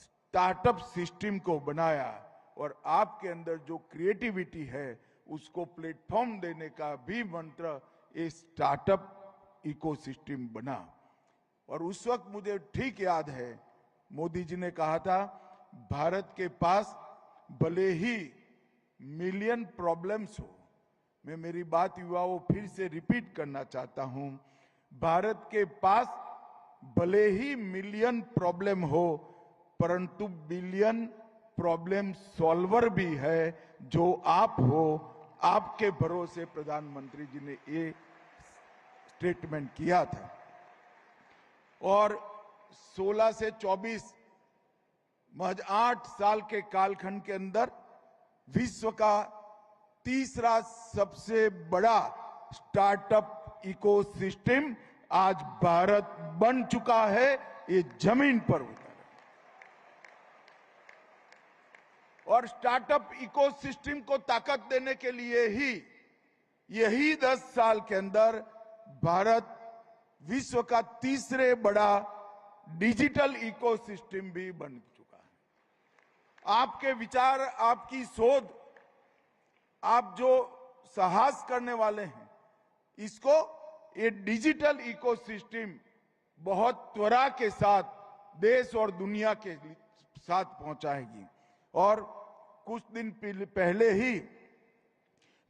स्टार्टअप सिस्टम को बनाया और आपके अंदर जो क्रिएटिविटी है उसको प्लेटफॉर्म देने का भी मंत्र एक स्टार्टअप इकोसिस्टम बना। और उस वक्त मुझे ठीक याद है, मोदी जी ने कहा था, भारत के पास भले ही मिलियन प्रॉब्लम्स हो, मैं मेरी बात युवाओं फिर से रिपीट करना चाहता हूं, भारत के पास भले ही मिलियन प्रॉब्लम हो परंतु बिलियन प्रॉब्लम सॉल्वर भी है जो आप हो। आपके भरोसे प्रधानमंत्री जी ने ये स्टेटमेंट किया था। और 16 से 24 महज 8 साल के कालखंड के अंदर विश्व का तीसरा सबसे बड़ा स्टार्टअप इकोसिस्टम आज भारत बन चुका है, ये जमीन पर उतर। और स्टार्टअप इकोसिस्टम को ताकत देने के लिए ही यही 10 साल के अंदर भारत विश्व का तीसरे बड़ा डिजिटल इकोसिस्टम भी बन चुका है। आपके विचार, आपकी शोध, आप जो साहस करने वाले हैं, इसको ये डिजिटल इकोसिस्टम बहुत त्वरा के साथ देश और दुनिया के साथ पहुंचाएगी। और कुछ दिन पहले ही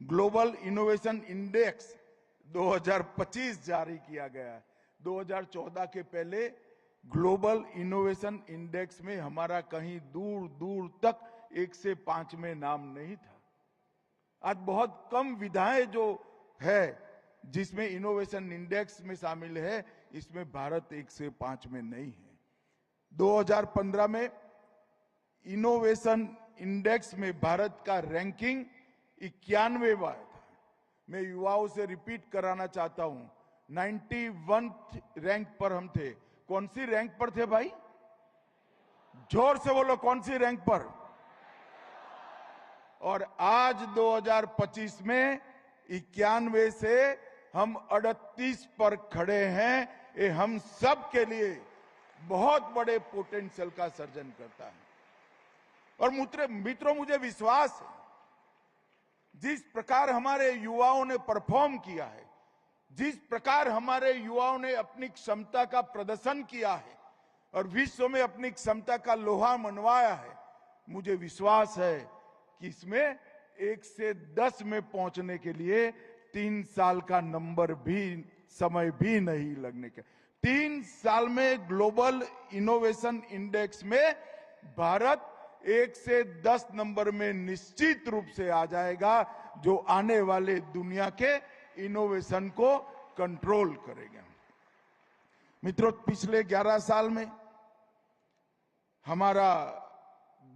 ग्लोबल इनोवेशन इंडेक्स 2025 जारी किया गया। 2014 के पहले ग्लोबल इनोवेशन इंडेक्स में हमारा कहीं दूर दूर तक 1 से 5 में नाम नहीं था। आज बहुत कम विधाएं जो है जिसमें इनोवेशन इंडेक्स में शामिल है, इसमें भारत 1 से 5 में नहीं है। 2015 में इनोवेशन इंडेक्स में भारत का रैंकिंग 91वां था। मैं युवाओं से रिपीट कराना चाहता हूं, 91 रैंक पर हम थे। कौन सी रैंक पर थे भाई? जोर से बोलो, कौन सी रैंक पर? और आज 2025 में 91 से हम 38 पर खड़े हैं। ये हम सब के लिए बहुत बड़े पोटेंशियल का सर्जन करता है। और मित्रों, मुझे विश्वास है जिस प्रकार हमारे युवाओं ने परफॉर्म किया है, जिस प्रकार हमारे युवाओं ने अपनी क्षमता का प्रदर्शन किया है और विश्व में अपनी क्षमता का लोहा मनवाया है, मुझे विश्वास है कि इसमें 1 से 10 में पहुंचने के लिए 3 साल का समय भी नहीं लगने का। 3 साल में ग्लोबल इनोवेशन इंडेक्स में भारत 1 से 10 नंबर में निश्चित रूप से आ जाएगा, जो आने वाले दुनिया के इनोवेशन को कंट्रोल करेगा। मित्रों, पिछले 11 साल में हमारा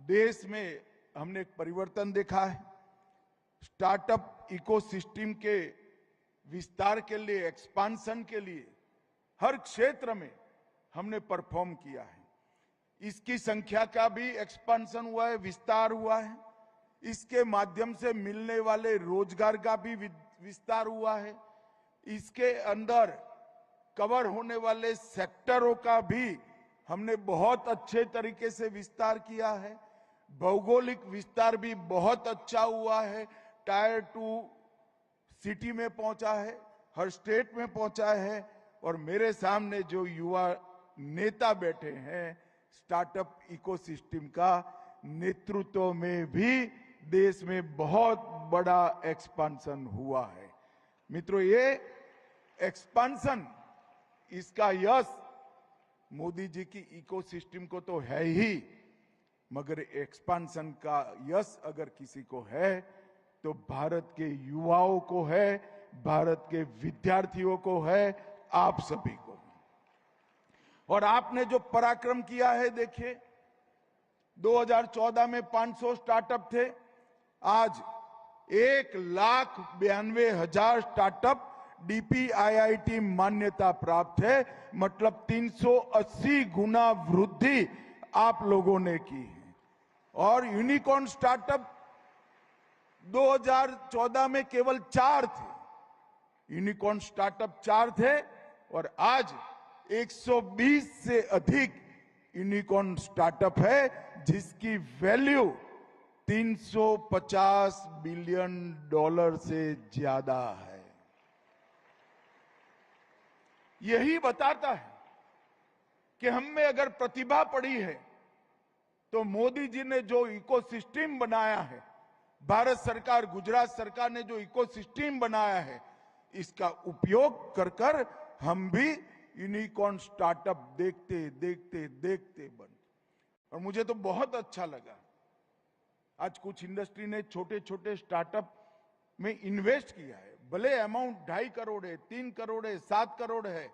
देश में हमने एक परिवर्तन देखा है। स्टार्टअप इकोसिस्टम के विस्तार के लिए, एक्सपांशन के लिए हर क्षेत्र में हमने परफॉर्म किया है। इसकी संख्या का भी एक्सपांशन हुआ है, विस्तार हुआ है। इसके माध्यम से मिलने वाले रोजगार का भी विस्तार हुआ है। इसके अंदर कवर होने वाले सेक्टरों का भी हमने बहुत अच्छे तरीके से विस्तार किया है। भौगोलिक विस्तार भी बहुत अच्छा हुआ है। टायर 2 सिटी में पहुंचा है, हर स्टेट में पहुंचा है। और मेरे सामने जो युवा नेता बैठे हैं, स्टार्टअप इकोसिस्टम का नेतृत्व में भी देश में बहुत बड़ा एक्सपांशन हुआ है। मित्रों, ये एक्सपांशन, इसका यश मोदी जी की इकोसिस्टम को तो है ही, मगर एक्सपांशन का यश अगर किसी को है तो भारत के युवाओं को है, भारत के विद्यार्थियों को है, आप सभी को। और आपने जो पराक्रम किया है, देखिए 2014 में 500 स्टार्टअप थे, आज 1,92,000 स्टार्टअप DPIIT मान्यता प्राप्त है। मतलब 380 गुना वृद्धि आप लोगों ने की है। और यूनिकॉर्न स्टार्टअप 2014 में केवल 4 थे, यूनिकॉर्न स्टार्टअप 4 थे, और आज 120 से अधिक यूनिकॉर्न स्टार्टअप है, जिसकी वैल्यू $350 बिलियन से ज्यादा है। यही बताता है कि हम में अगर प्रतिभा पड़ी है तो मोदी जी ने जो इकोसिस्टम बनाया है, भारत सरकार, गुजरात सरकार ने जो इकोसिस्टम बनाया है, इसका उपयोग कर हम भी यूनिकॉर्न स्टार्टअप देखते देखते देखते बन। और मुझे तो बहुत अच्छा लगा, आज कुछ इंडस्ट्री ने छोटे छोटे स्टार्टअप में इन्वेस्ट किया है। भले अमाउंट 2.5 करोड़ है, 3 करोड़ है, 7 करोड़ है।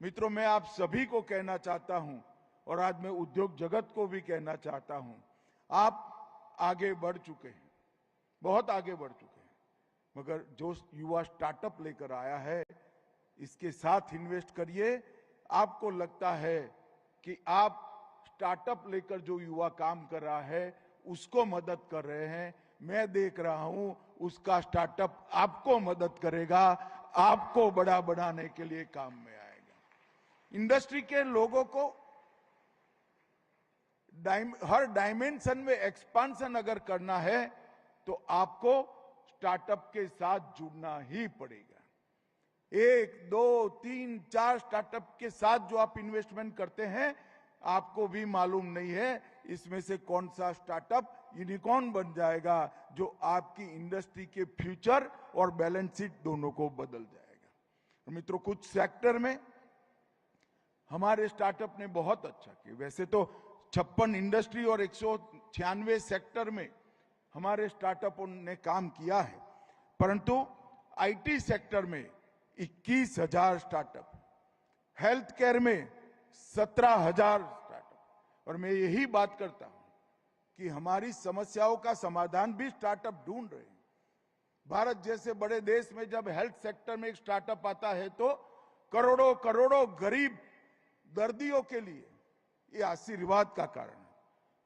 मित्रों, मैं आप सभी को कहना चाहता हूं, और आज मैं उद्योग जगत को भी कहना चाहता हूं, आप आगे बढ़ चुके हैं, बहुत आगे बढ़ चुके हैं, मगर जो युवा स्टार्टअप लेकर आया है, इसके साथ इन्वेस्ट करिए। आपको लगता है कि आप स्टार्टअप लेकर जो युवा काम कर रहा है उसको मदद कर रहे हैं, मैं देख रहा हूं उसका स्टार्टअप आपको मदद करेगा, आपको बड़ा बनाने के लिए काम में आएगा। इंडस्ट्री के लोगों को हर डायमेंशन में एक्सपांशन अगर करना है तो आपको स्टार्टअप के साथ जुड़ना ही पड़ेगा। 1, 2, 3, 4 स्टार्टअप के साथ जो आप इन्वेस्टमेंट करते हैं, आपको भी मालूम नहीं है इसमें से कौन सा स्टार्टअप यूनिकॉर्न बन जाएगा, जो आपकी इंडस्ट्री के फ्यूचर और बैलेंस शीट दोनों को बदल जाएगा। मित्रों, कुछ सेक्टर में हमारे स्टार्टअप ने बहुत अच्छा किया। वैसे तो 156 इंडस्ट्री और 196 सेक्टर में हमारे स्टार्टअपों ने काम किया है, परंतु आईटी सेक्टर में 21,000 स्टार्टअप, हेल्थ केयर में 17,000 स्टार्टअप। और मैं यही बात करता हूं कि हमारी समस्याओं का समाधान भी स्टार्टअप ढूंढ रहे हैं। भारत जैसे बड़े देश में जब हेल्थ सेक्टर में एक स्टार्टअप आता है तो करोड़ों करोड़ों गरीब दर्दियों के लिए ये आशीर्वाद का कारण है।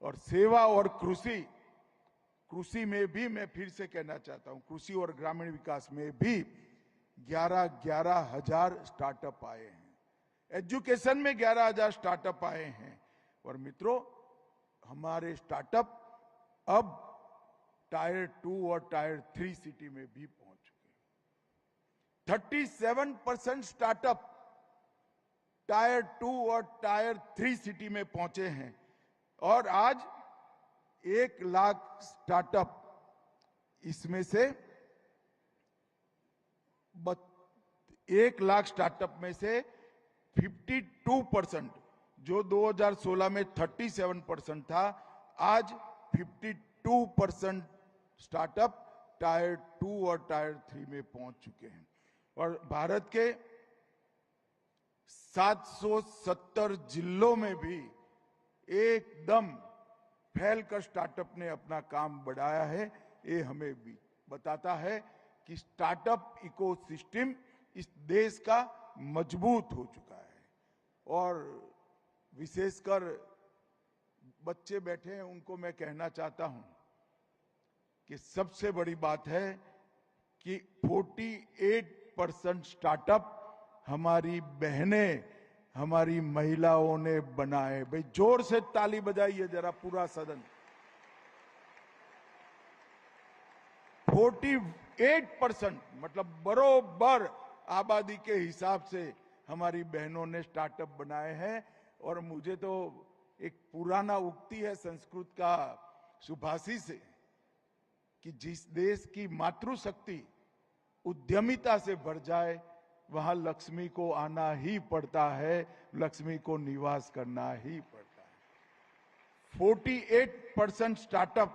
और सेवा और कृषि में भी मैं फिर से कहना चाहता हूं, कृषि और ग्रामीण विकास में भी 11,000 स्टार्टअप आए हैं। एजुकेशन में 11,000 स्टार्टअप आए हैं। और मित्रों, हमारे स्टार्टअप अब टायर 2 और टायर 3 सिटी में भी पहुंच चुके हैं। 37% स्टार्टअप टायर 2 और टायर 3 सिटी में पहुंचे हैं। और आज 1 लाख स्टार्टअप, इसमें से 1 लाख स्टार्टअप में से 52%, जो 2016 में 37% था, आज 52% स्टार्टअप टायर 2 और टायर 3 में पहुंच चुके हैं। और भारत के 770 जिलों में भी एकदम फैलकर स्टार्टअप ने अपना काम बढ़ाया है। ये हमें भी बताता है कि स्टार्टअप इकोसिस्टम इस देश का मजबूत हो चुका है। और विशेषकर बच्चे बैठे हैं, उनको मैं कहना चाहता हूं कि सबसे बड़ी बात है कि 48% स्टार्टअप हमारी बहनें, हमारी महिलाओं ने बनाए। भाई जोर से ताली बजाइए जरा पूरा सदन। 48% मतलब बरोबर आबादी के हिसाब से हमारी बहनों ने स्टार्टअप बनाए हैं। और मुझे तो एक पुराना उक्ति है संस्कृत का सुभाषित से कि जिस देश की मातृशक्ति उद्यमिता से भर जाए, वहां लक्ष्मी को आना ही पड़ता है, लक्ष्मी को निवास करना ही पड़ता है। 48% स्टार्टअप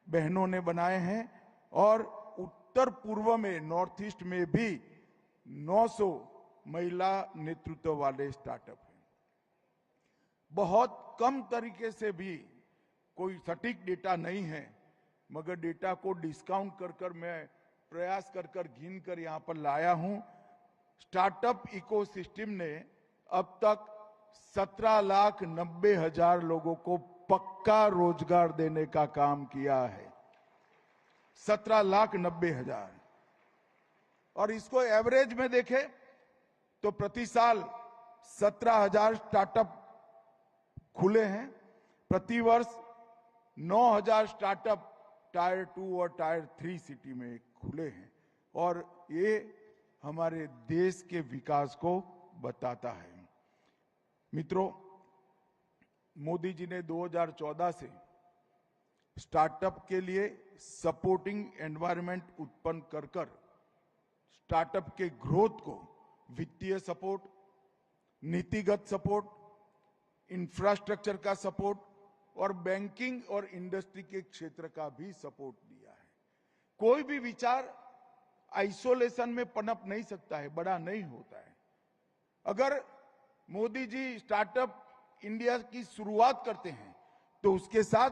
बहनों ने बनाए हैं। और उत्तर पूर्व में, नॉर्थ ईस्ट में भी 900 महिला नेतृत्व वाले स्टार्टअप हैं। बहुत कम तरीके से भी, कोई सटीक डेटा नहीं है, मगर डेटा को डिस्काउंट कर मैं प्रयास कर गिन कर यहां पर लाया हूं। स्टार्टअप इकोसिस्टम ने अब तक 17,90,000 लोगों को पक्का रोजगार देने का काम किया है। 17,90,000। और इसको एवरेज में देखें तो प्रति साल 17,000 स्टार्टअप खुले हैं। प्रति वर्ष 9,000 स्टार्टअप टायर 2 और टायर 3 सिटी में खुले हैं। और ये हमारे देश के विकास को बताता है। मित्रों, मोदी जी ने 2014 से स्टार्टअप के लिए सपोर्टिंग एनवायरनमेंट उत्पन्न कर स्टार्टअप के ग्रोथ को वित्तीय सपोर्ट, नीतिगत सपोर्ट, इंफ्रास्ट्रक्चर का सपोर्ट और बैंकिंग और इंडस्ट्री के क्षेत्र का भी सपोर्ट दिया है। कोई भी विचार आइसोलेशन में पनप नहीं सकता है, बड़ा नहीं होता है। अगर मोदी जी स्टार्टअप इंडिया की शुरुआत करते हैं तो उसके साथ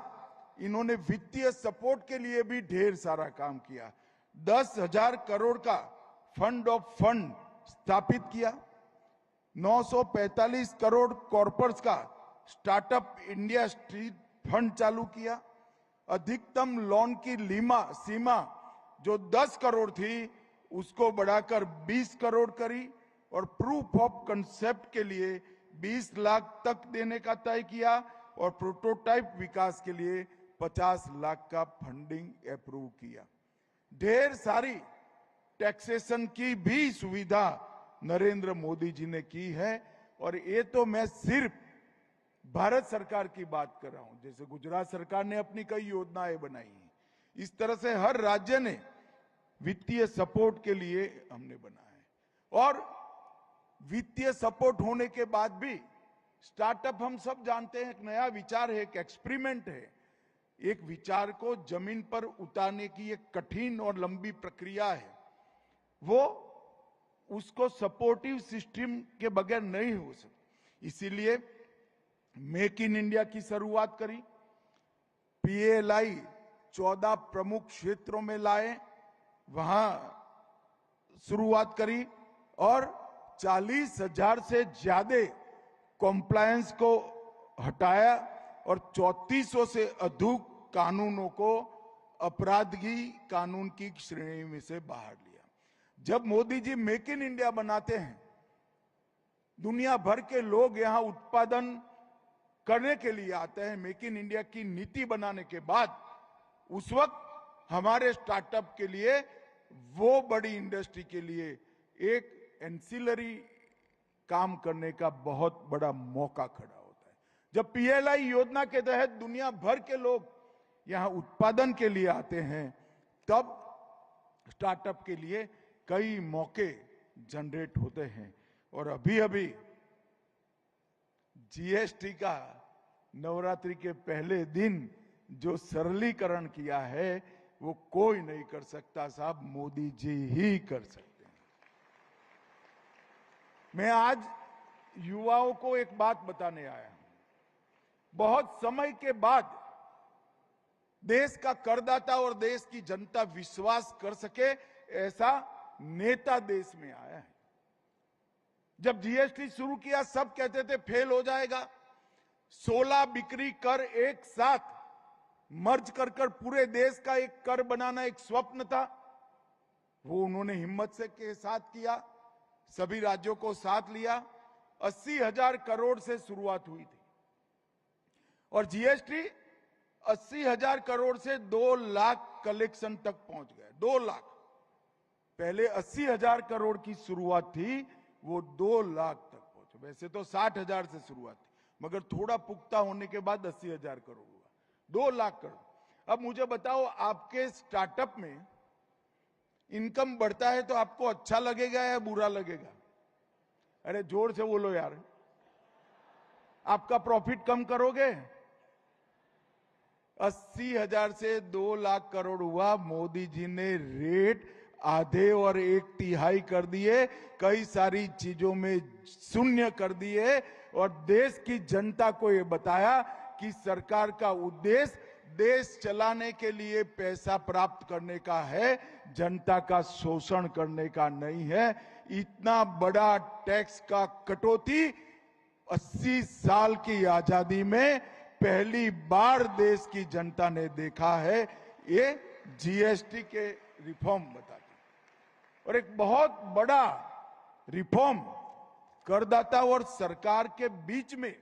इन्होंने वित्तीय सपोर्ट के लिए भी ढेर सारा काम किया। 10,000 करोड़ का फंड ऑफ फंड स्थापित किया। 945 करोड़ कॉर्पोरेट्स का स्टार्टअप इंडिया स्ट्रीट फंड चालू किया। अधिकतम लोन की सीमा जो 10 करोड़ थी उसको बढ़ाकर 20 करोड़ करी और प्रूफ ऑफ कंसेप्ट के लिए 20 लाख तक देने का तय किया और प्रोटोटाइप विकास के लिए 50 लाख का फंडिंग अप्रूव किया। ढेर सारी टैक्सेशन की भी सुविधा नरेंद्र मोदी जी ने की है। और ये तो मैं सिर्फ भारत सरकार की बात कर रहा हूं, जैसे गुजरात सरकार ने अपनी कई योजनाएं बनाई हैं, इस तरह से हर राज्य ने वित्तीय सपोर्ट के लिए हमने बनाया है। और वित्तीय सपोर्ट होने के बाद भी स्टार्टअप हम सब जानते हैं, एक नया विचार है, एक एक्सपेरिमेंट है। एक विचार को जमीन पर उतारने की एक कठिन और लंबी प्रक्रिया है। वो उसको सपोर्टिव सिस्टम के बगैर नहीं हो सकती। इसीलिए मेक इन इंडिया की शुरुआत करी, PLI 14 प्रमुख क्षेत्रों में लाए, वहां शुरुआत करी और 40,000 से ज्यादा कॉम्प्लायंस को हटाया और 3400 से अधिक कानूनों को अपराधी कानून की श्रेणी में से बाहर लिया। जब Modi ji make in India बनाते हैं, दुनिया भर के लोग यहां उत्पादन करने के लिए आते हैं। मेक इन इंडिया की नीति बनाने के बाद उस वक्त हमारे स्टार्टअप के लिए, वो बड़ी इंडस्ट्री के लिए एक एंसिलरी काम करने का बहुत बड़ा मौका खड़ा होता है। जब PLI योजना के तहत दुनिया भर के लोग यहां उत्पादन के लिए आते हैं, तब स्टार्टअप के लिए कई मौके जनरेट होते हैं। और अभी अभी GST का नवरात्रि के पहले दिन जो सरलीकरण किया है, वो कोई नहीं कर सकता साहब, मोदी जी ही कर सकते हैं। मैं आज युवाओं को एक बात बताने आया हूं। बहुत समय के बाद देश का करदाता और देश की जनता विश्वास कर सके, ऐसा नेता देश में आया है। जब GST शुरू किया, सब कहते थे फेल हो जाएगा। 16 बिक्री कर एक साथ मर्ज कर पूरे देश का एक कर बनाना एक स्वप्न था। वो उन्होंने हिम्मत से के साथ किया, सभी राज्यों को साथ लिया। 80,000 करोड़ से शुरुआत हुई थी और GST 80,000 करोड़ से 2 लाख कलेक्शन तक पहुंच गए। 2 लाख, पहले 80,000 करोड़ की शुरुआत थी, वो 2 लाख तक पहुंचे। वैसे तो 60,000 से शुरुआत थी, मगर थोड़ा पुख्ता होने के बाद 80,000 करोड़ हुआ, 2 लाख करोड़। अब मुझे बताओ, आपके स्टार्टअप में इनकम बढ़ता है तो आपको अच्छा लगेगा या बुरा लगेगा? अरे जोर से बोलो यार। आपका प्रॉफिट कम करोगे? 80,000 से 2 लाख करोड़ हुआ, मोदी जी ने रेट आधे और 1/3 कर दिए, कई सारी चीजों में शून्य कर दिए और देश की जनता को यह बताया कि सरकार का उद्देश्य देश चलाने के लिए पैसा प्राप्त करने का है, जनता का शोषण करने का नहीं है। इतना बड़ा टैक्स का कटौती 80 साल की आजादी में पहली बार देश की जनता ने देखा है। ये GST के रिफॉर्म बताते। और एक बहुत बड़ा रिफॉर्म करदाता और सरकार के बीच में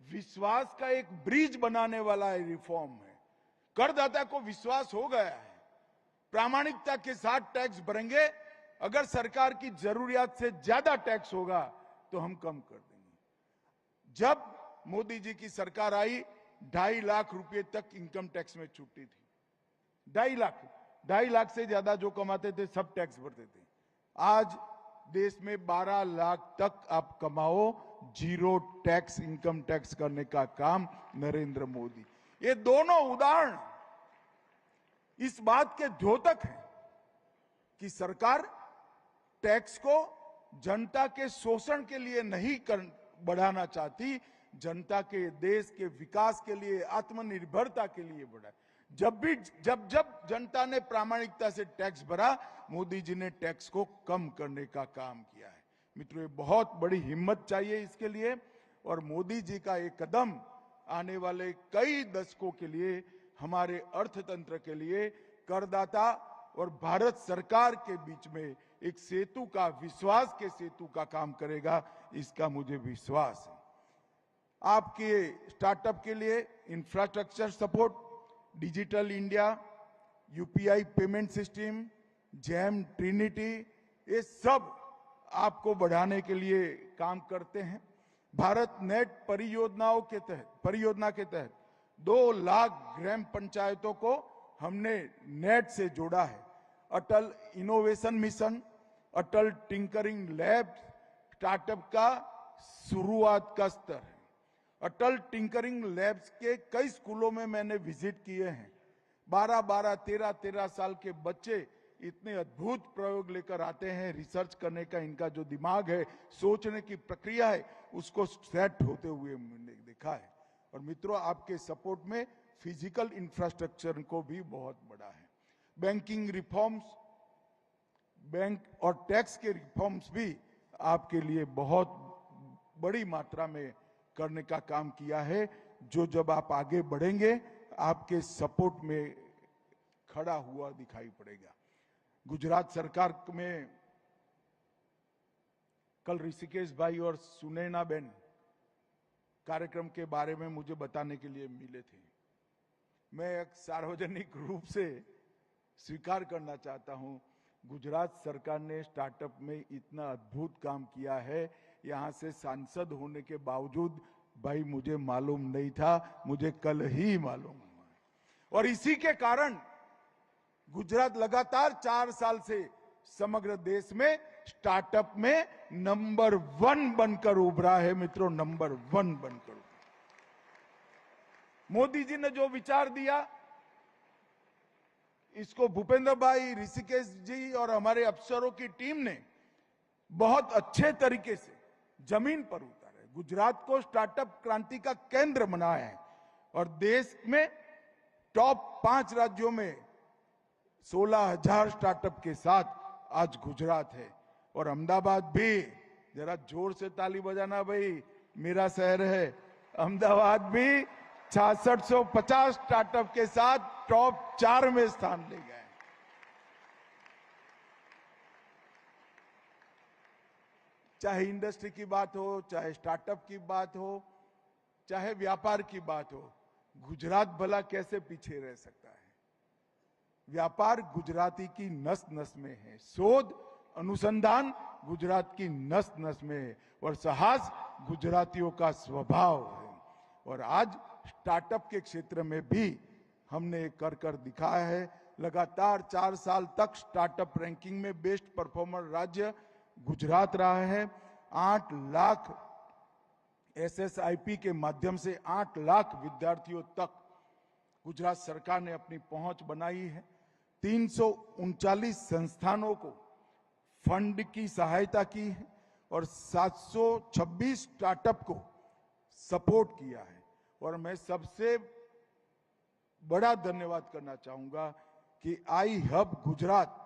विश्वास का एक ब्रिज बनाने वाला रिफॉर्म है। करदाता को विश्वास हो गया है, प्रामाणिकता के साथ टैक्स भरेंगे। अगर सरकार की जरूरियात से ज्यादा टैक्स होगा तो हम कम कर देंगे। जब मोदी जी की सरकार आई, 2.5 लाख रुपए तक इनकम टैक्स में छूटी थी। 2.5 लाख से ज्यादा जो कमाते थे सब टैक्स भरते थे। आज देश में 12 लाख तक आप कमाओ, जीरो टैक्स इनकम टैक्स करने का काम नरेंद्र मोदी। ये दोनों उदाहरण इस बात के द्योतक हैं कि सरकार टैक्स को जनता के शोषण के लिए नहीं बढ़ाना चाहती, जनता के देश के विकास के लिए, आत्मनिर्भरता के लिए बढ़ाए। जब जनता ने प्रामाणिकता से टैक्स भरा, मोदी जी ने टैक्स को कम करने का काम किया है। मित्रों, ये बहुत बड़ी हिम्मत चाहिए इसके लिए, और मोदी जी का एक कदम आने वाले कई दशकों के लिए, हमारे अर्थतंत्र के लिए, करदाता और भारत सरकार के बीच में एक सेतु का, विश्वास के सेतु का काम करेगा, इसका मुझे विश्वास है। आपके स्टार्टअप के लिए infrastructure support, digital India, UPI payment system, jam, Trinity, ये सब आपको बढ़ाने के लिए काम करते हैं। भारत नेट परियोजना के तहत 2 लाख ग्राम पंचायतों को हमने नेट से जोड़ा है। अटल इनोवेशन मिशन, अटल टिंकरिंग लैब स्टार्टअप का शुरुआत का स्तर है। अटल टिंकरिंग लैब्स के कई स्कूलों में मैंने विजिट किए हैं। 12-12, 13-13 साल के बच्चे इतने अद्भुत प्रयोग लेकर आते हैं। रिसर्च करने का इनका जो दिमाग है, सोचने की प्रक्रिया है, उसको सेट होते हुए मैंने देखा है। और मित्रों, आपके सपोर्ट में फिजिकल इंफ्रास्ट्रक्चर को भी बहुत बड़ा है। बैंकिंग रिफॉर्म्स, बैंक और टैक्स के रिफॉर्म्स भी आपके लिए बहुत बड़ी मात्रा में करने का काम किया है, जो जब आप आगे बढ़ेंगे आपके सपोर्ट में खड़ा हुआ दिखाई पड़ेगा। गुजरात सरकार में कल ऋषिकेश भाई और सुनैना बेन कार्यक्रम के बारे में मुझे बताने के लिए मिले थे। मैं एक सार्वजनिक रूप से स्वीकार करना चाहता हूं, गुजरात सरकार ने स्टार्टअप में इतना अद्भुत काम किया है। यहां से सांसद होने के बावजूद भाई मुझे मालूम नहीं था, मुझे कल ही मालूम हुआ। और इसी के कारण गुजरात लगातार 4 साल से समग्र देश में स्टार्टअप में नंबर 1 बनकर उभरा है। मित्रों, नंबर 1 बनकर। मोदी जी ने जो विचार दिया, इसको भूपेंद्र भाई, ऋषिकेश जी और हमारे अफसरों की टीम ने बहुत अच्छे तरीके से जमीन पर उतारा है। गुजरात को स्टार्टअप क्रांति का केंद्र बनाया है और देश में टॉप 5 राज्यों में 16,000 स्टार्टअप के साथ आज गुजरात है। और अहमदाबाद भी, जरा जोर से ताली बजाना भाई, मेरा शहर है। अहमदाबाद भी 6650 स्टार्टअप के साथ टॉप 4 में स्थान ले गए। चाहे इंडस्ट्री की बात हो, चाहे स्टार्टअप की बात हो, चाहे व्यापार की बात हो, गुजरात भला कैसे पीछे रह सकता है। व्यापार गुजराती की नस नस में है, शोध अनुसंधान गुजरात की नस नस में है और साहस गुजरातियों का स्वभाव है। और आज स्टार्टअप के क्षेत्र में भी हमने कर कर दिखाया है। लगातार 4 साल तक स्टार्टअप रैंकिंग में बेस्ट परफॉर्मर राज्य गुजरात रहा है। 8 लाख SSIP के माध्यम से 8 लाख विद्यार्थियों तक गुजरात सरकार ने अपनी पहुंच बनाई है। 339 संस्थानों को फंड की सहायता की है और 726 स्टार्टअप को सपोर्ट किया है। और मैं सबसे बड़ा धन्यवाद करना चाहूंगा कि आई हब गुजरात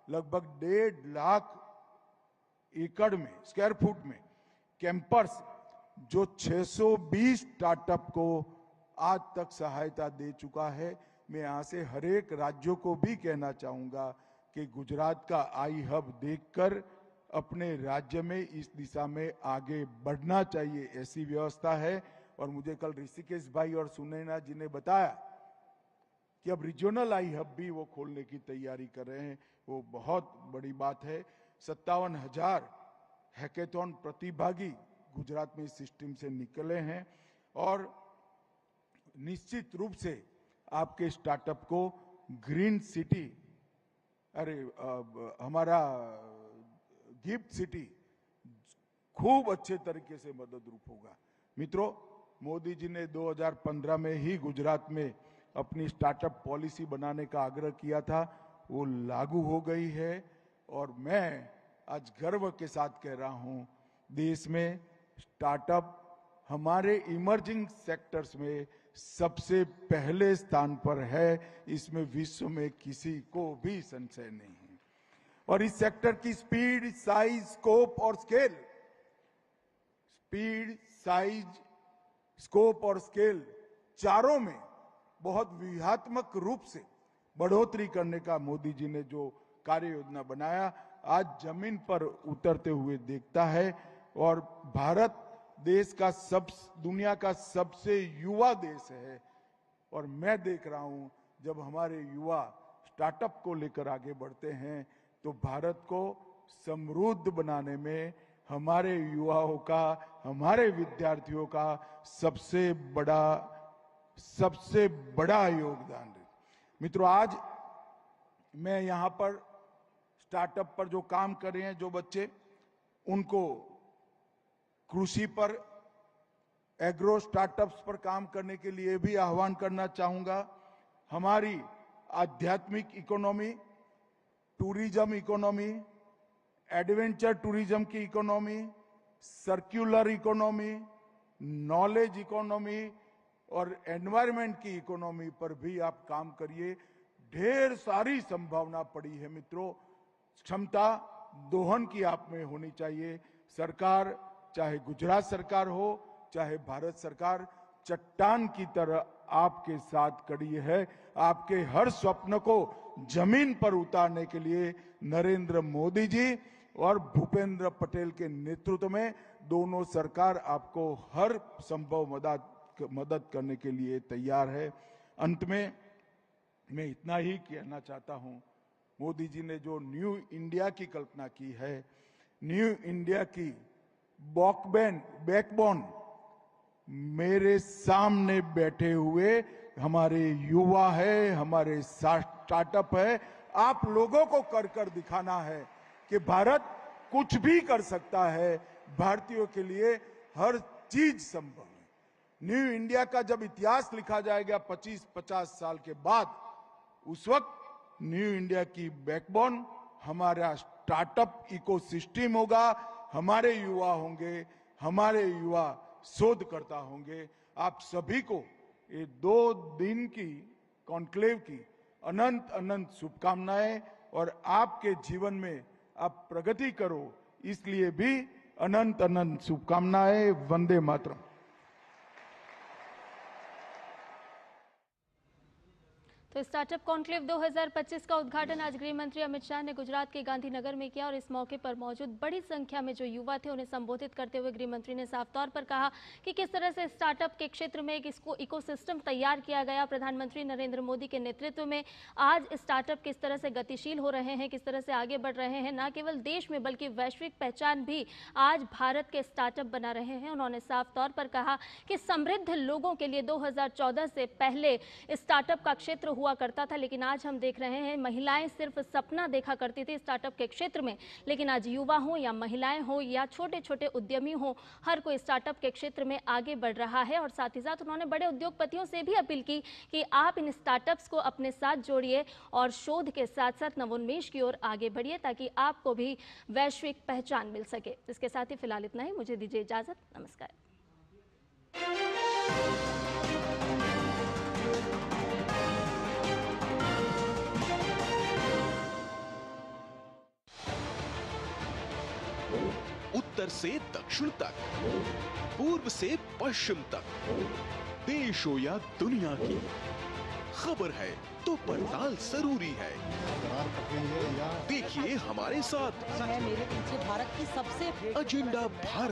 लगभग 1.5 लाख एकड़ में, स्क्वायर फुट में कैंपस, जो 620 स्टार्टअप को आज तक सहायता दे चुका है। मैं यहां से हर एक राज्यों को भी कहना चाहूंगा कि गुजरात का आई हब देखकर अपने राज्य में इस दिशा में आगे बढ़ना चाहिए, ऐसी व्यवस्था है। और मुझे कल ऋषिकेश भाई और सुनैना जी ने बताया कि अब रीजनल आई हब भी वो खोलने की तैयारी कर रहे हैं। वो बहुत बड़ी बात है। 57,000 हैकेथॉन प्रतिभागी गुजरात में इस सिस्टम से निकले हैं और निश्चित रूप से आपके स्टार्टअप को ग्रीन सिटी, हमारा गिफ्ट सिटी खूब अच्छे तरीके से मदद रूप होगा। मित्रों, मोदी जी ने 2015 में ही गुजरात में अपनी स्टार्टअप पॉलिसी बनाने का आग्रह किया था, वो लागू हो गई है। और मैं आज गर्व के साथ कह रहा हूं, देश में स्टार्टअप हमारे इमर्जिंग सेक्टर्स में सबसे पहले स्थान पर है। इसमें विश्व में किसी को भी संशय नहीं है। और इस सेक्टर की स्पीड, साइज, स्कोप और स्केल, स्पीड, साइज, स्कोप और स्केल चारों में बहुत व्यूहात्मक रूप से बढ़ोतरी करने का मोदी जी ने जो कार्य योजना बनाया, आज जमीन पर उतरते हुए देखता है। और भारत देश का दुनिया का सबसे युवा देश है। और मैं देख रहा हूं, जब हमारे युवा स्टार्टअप को लेकर आगे बढ़ते हैं तो भारत को समृद्ध बनाने में हमारे युवाओं का, हमारे विद्यार्थियों का सबसे बड़ा योगदान है। मित्रों, आज मैं यहां पर स्टार्टअप पर जो काम कर रहे हैं जो बच्चे, उनको कृषि पर एग्रो स्टार्टअप्स पर काम करने के लिए भी आह्वान करना चाहूंगा। हमारी आध्यात्मिक economy, tourism economy, adventure tourism की economy, circular economy, knowledge economy और एनवायरनमेंट की इकोनॉमी पर भी आप काम करिए। ढेर सारी संभावना पड़ी है मित्रों। क्षमता दोहन की आप में होनी चाहिए। सरकार, चाहे गुजरात सरकार हो चाहे भारत सरकार, चट्टान की तरह आपके साथ खड़ी है। आपके हर स्वप्न को जमीन पर उतारने के लिए नरेंद्र मोदी जी और भूपेंद्र पटेल के नेतृत्व में दोनों सरकार आपको हर संभव मदद करने के लिए तैयार है। अंत में मैं इतना ही कहना चाहता हूं, मोदी जी ने जो न्यू इंडिया की कल्पना की है, न्यू इंडिया की बैकबोन मेरे सामने बैठे हुए हमारे युवा है, हमारे स्टार्टअप है। आप लोगों को कर कर दिखाना है कि भारत कुछ भी कर सकता है। भारतीयों के लिए हर चीज संभव है। न्यू इंडिया का जब इतिहास लिखा जाएगा 25-50 साल के बाद, उस वक्त न्यू इंडिया की बैकबोन हमारा स्टार्टअप इकोसिस्टम होगा, हमारे युवा होंगे, हमारे युवा शोधकर्ता होंगे। आप सभी को ये 2 दिन की कॉन्क्लेव की अनंत अनंत शुभकामनाएं और आपके जीवन में आप प्रगति करो, इसलिए भी अनंत अनंत शुभकामनाएं। वंदे मातरम। तो स्टार्टअप कॉन्क्लेव 2025 का उद्घाटन आज गृह मंत्री अमित शाह ने गुजरात के गांधीनगर में किया और इस मौके पर मौजूद बड़ी संख्या में जो युवा थे उन्हें संबोधित करते हुए गृह मंत्री ने साफ तौर पर कहा कि किस तरह से स्टार्टअप के क्षेत्र में एक इकोसिस्टम तैयार किया गया। प्रधानमंत्री नरेंद्र मोदी के नेतृत्व में आज स्टार्टअप किस तरह से गतिशील हो रहे हैं, किस तरह से आगे बढ़ रहे हैं, न केवल देश में बल्कि वैश्विक पहचान भी आज भारत के स्टार्टअप बना रहे हैं। उन्होंने साफ तौर पर कहा कि समृद्ध लोगों के लिए 2014 से पहले स्टार्टअप का क्षेत्र हुआ करता था, लेकिन आज हम देख रहे हैं महिलाएं सिर्फ सपना देखा करती थी स्टार्टअप के क्षेत्र में, लेकिन आज युवा हो या महिलाएं हो या छोटे छोटे उद्यमी हो, हर कोई स्टार्टअप के क्षेत्र में आगे बढ़ रहा है। और साथ ही साथ उन्होंने बड़े उद्योगपतियों से भी अपील की कि आप इन स्टार्टअप्स को अपने साथ जोड़िए और शोध के साथ साथ नवोन्मेष की ओर आगे बढ़िए ताकि आपको भी वैश्विक पहचान मिल सके। इसके साथ ही फिलहाल इतना ही, मुझे दीजिए इजाजत। नमस्कार। उत्तर से दक्षिण तक, पूर्व से पश्चिम तक, देश हो या दुनिया की खबर है तो पड़ताल जरूरी है। देखिए हमारे साथ, मेरे पीछे भारत की सबसे एजेंडा भारत।